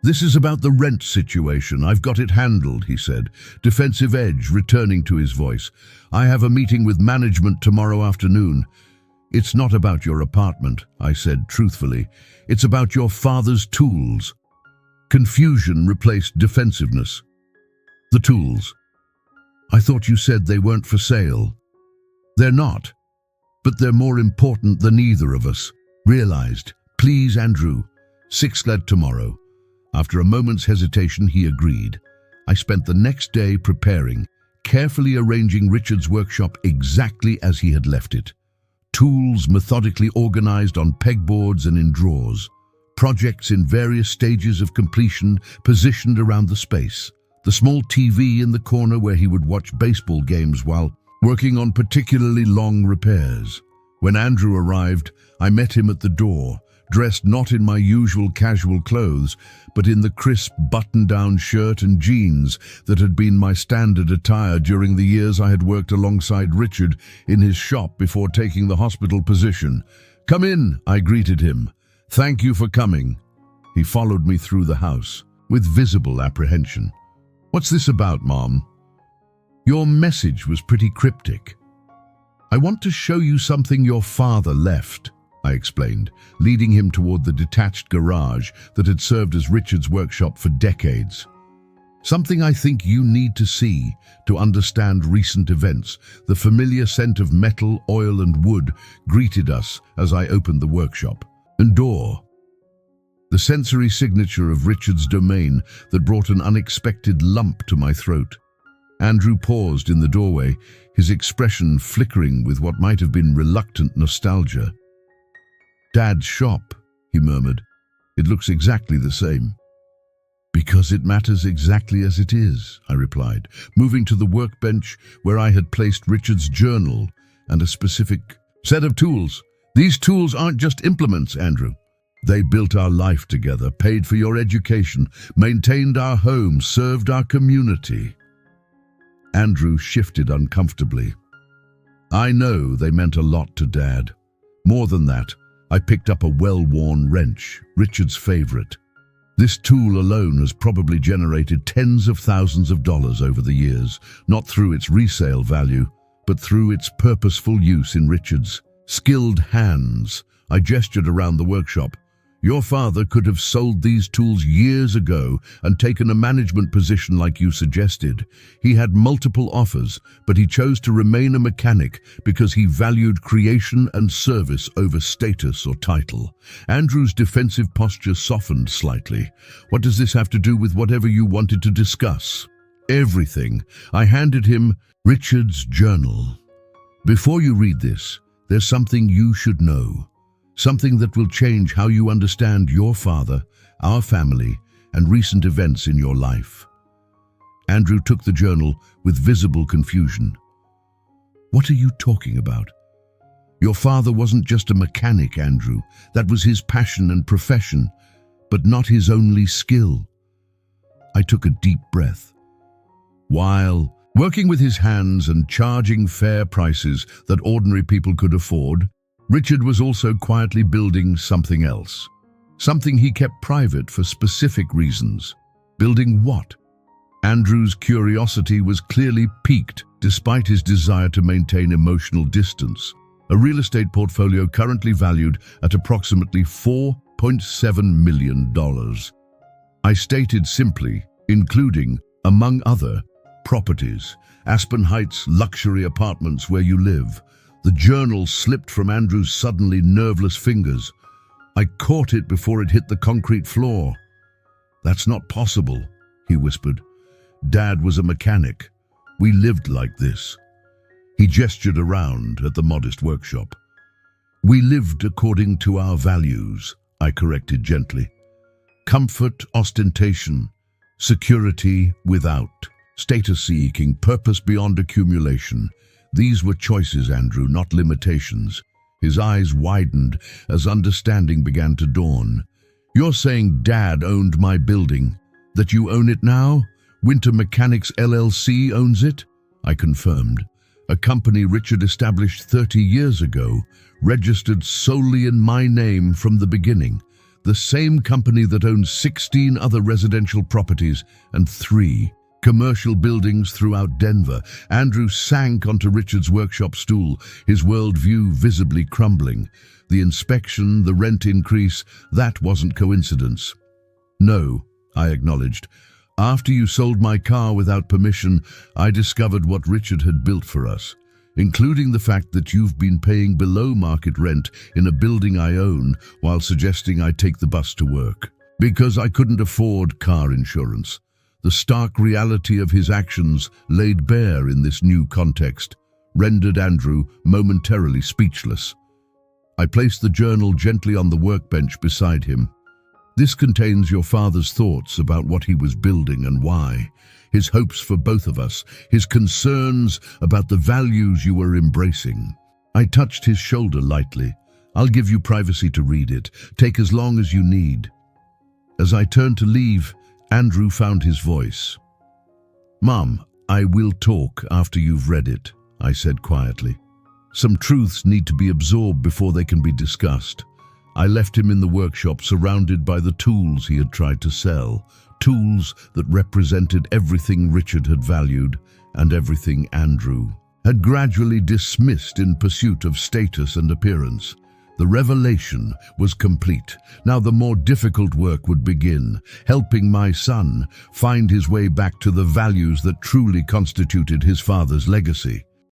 This is about the rent situation. I've got it handled," he said, defensive edge returning to his voice. "I have a meeting with management tomorrow afternoon." "It's not about your apartment," I said truthfully. "It's about your father's tools." Confusion replaced defensiveness. "The tools? I thought you said they weren't for sale." "They're not, but they're more important than either of us realized. Please, Andrew. 6:00 tomorrow." After a moment's hesitation, he agreed. I spent the next day preparing, carefully arranging Richard's workshop exactly as he had left it. Tools methodically organized on pegboards and in drawers. Projects in various stages of completion positioned around the space. The small TV in the corner where he would watch baseball games while working on particularly long repairs. When Andrew arrived, I met him at the door, dressed not in my usual casual clothes, but in the crisp button-down shirt and jeans that had been my standard attire during the years I had worked alongside Richard in his shop before taking the hospital position. "Come in," I greeted him. "Thank you for coming." He followed me through the house, with visible apprehension. "What's this about, Mom?" "Your message was pretty cryptic." "I want to show you something your father left," I explained, leading him toward the detached garage that had served as Richard's workshop for decades. "Something I think you need to see to understand recent events." The familiar scent of metal, oil, and wood greeted us as I opened the workshop. And door. The sensory signature of Richard's domain that brought an unexpected lump to my throat. Andrew paused in the doorway, his expression flickering with what might have been reluctant nostalgia. "Dad's shop," he murmured. "It looks exactly the same." Because it matters exactly as it is, I replied, moving to the workbench where I had placed Richard's journal and a specific set of tools. These tools aren't just implements, Andrew. They built our life together, paid for your education, maintained our home, served our community. Andrew shifted uncomfortably. I know they meant a lot to Dad. More than that, I picked up a well-worn wrench, Richard's favorite. This tool alone has probably generated tens of thousands of dollars over the years, not through its resale value, but through its purposeful use in Richard's skilled hands. I gestured around the workshop. Your father could have sold these tools years ago and taken a management position like you suggested. He had multiple offers, but he chose to remain a mechanic because he valued creation and service over status or title. Andrew's defensive posture softened slightly. What does this have to do with whatever you wanted to discuss? Everything. I handed him Richard's journal. Before you read this, there's something you should know. Something that will change how you understand your father, our family, and recent events in your life. Andrew took the journal with visible confusion. What are you talking about? Your father wasn't just a mechanic, Andrew. That was his passion and profession, but not his only skill. I took a deep breath. While working with his hands and charging fair prices that ordinary people could afford, Richard was also quietly building something else. Something he kept private for specific reasons. Building what? Andrew's curiosity was clearly piqued despite his desire to maintain emotional distance. A real estate portfolio currently valued at approximately $4.7 million. I stated simply, including, among other, properties, Aspen Heights luxury apartments where you live. The journal slipped from Andrew's suddenly nerveless fingers. I caught it before it hit the concrete floor. That's not possible, he whispered. Dad was a mechanic. We lived like this. He gestured around at the modest workshop. We lived according to our values, I corrected gently. Comfort, ostentation, security without, status-seeking, purpose beyond accumulation. These were choices, Andrew, not limitations. His eyes widened as understanding began to dawn. You're saying Dad owned my building, that you own it now? Winter Mechanics LLC owns it? I confirmed. A company Richard established 30 years ago, registered solely in my name from the beginning. The same company that owns 16 other residential properties and 3 commercial buildings throughout Denver. Andrew sank onto Richard's workshop stool, his worldview visibly crumbling. The inspection, the rent increase, that wasn't coincidence. No, I acknowledged. After you sold my car without permission, I discovered what Richard had built for us, including the fact that you've been paying below market rent in a building I own while suggesting I take the bus to work. Because I couldn't afford car insurance. The stark reality of his actions laid bare in this new context, rendered Andrew momentarily speechless. I placed the journal gently on the workbench beside him. This contains your father's thoughts about what he was building and why, his hopes for both of us, his concerns about the values you were embracing. I touched his shoulder lightly. I'll give you privacy to read it. Take as long as you need. As I turned to leave, Andrew found his voice. Mom, I will talk after you've read it, I said quietly. Some truths need to be absorbed before they can be discussed. I left him in the workshop surrounded by the tools he had tried to sell, tools that represented everything Richard had valued and everything Andrew had gradually dismissed in pursuit of status and appearance. The revelation was complete. Now the more difficult work would begin, helping my son find his way back to the values that truly constituted his father's legacy.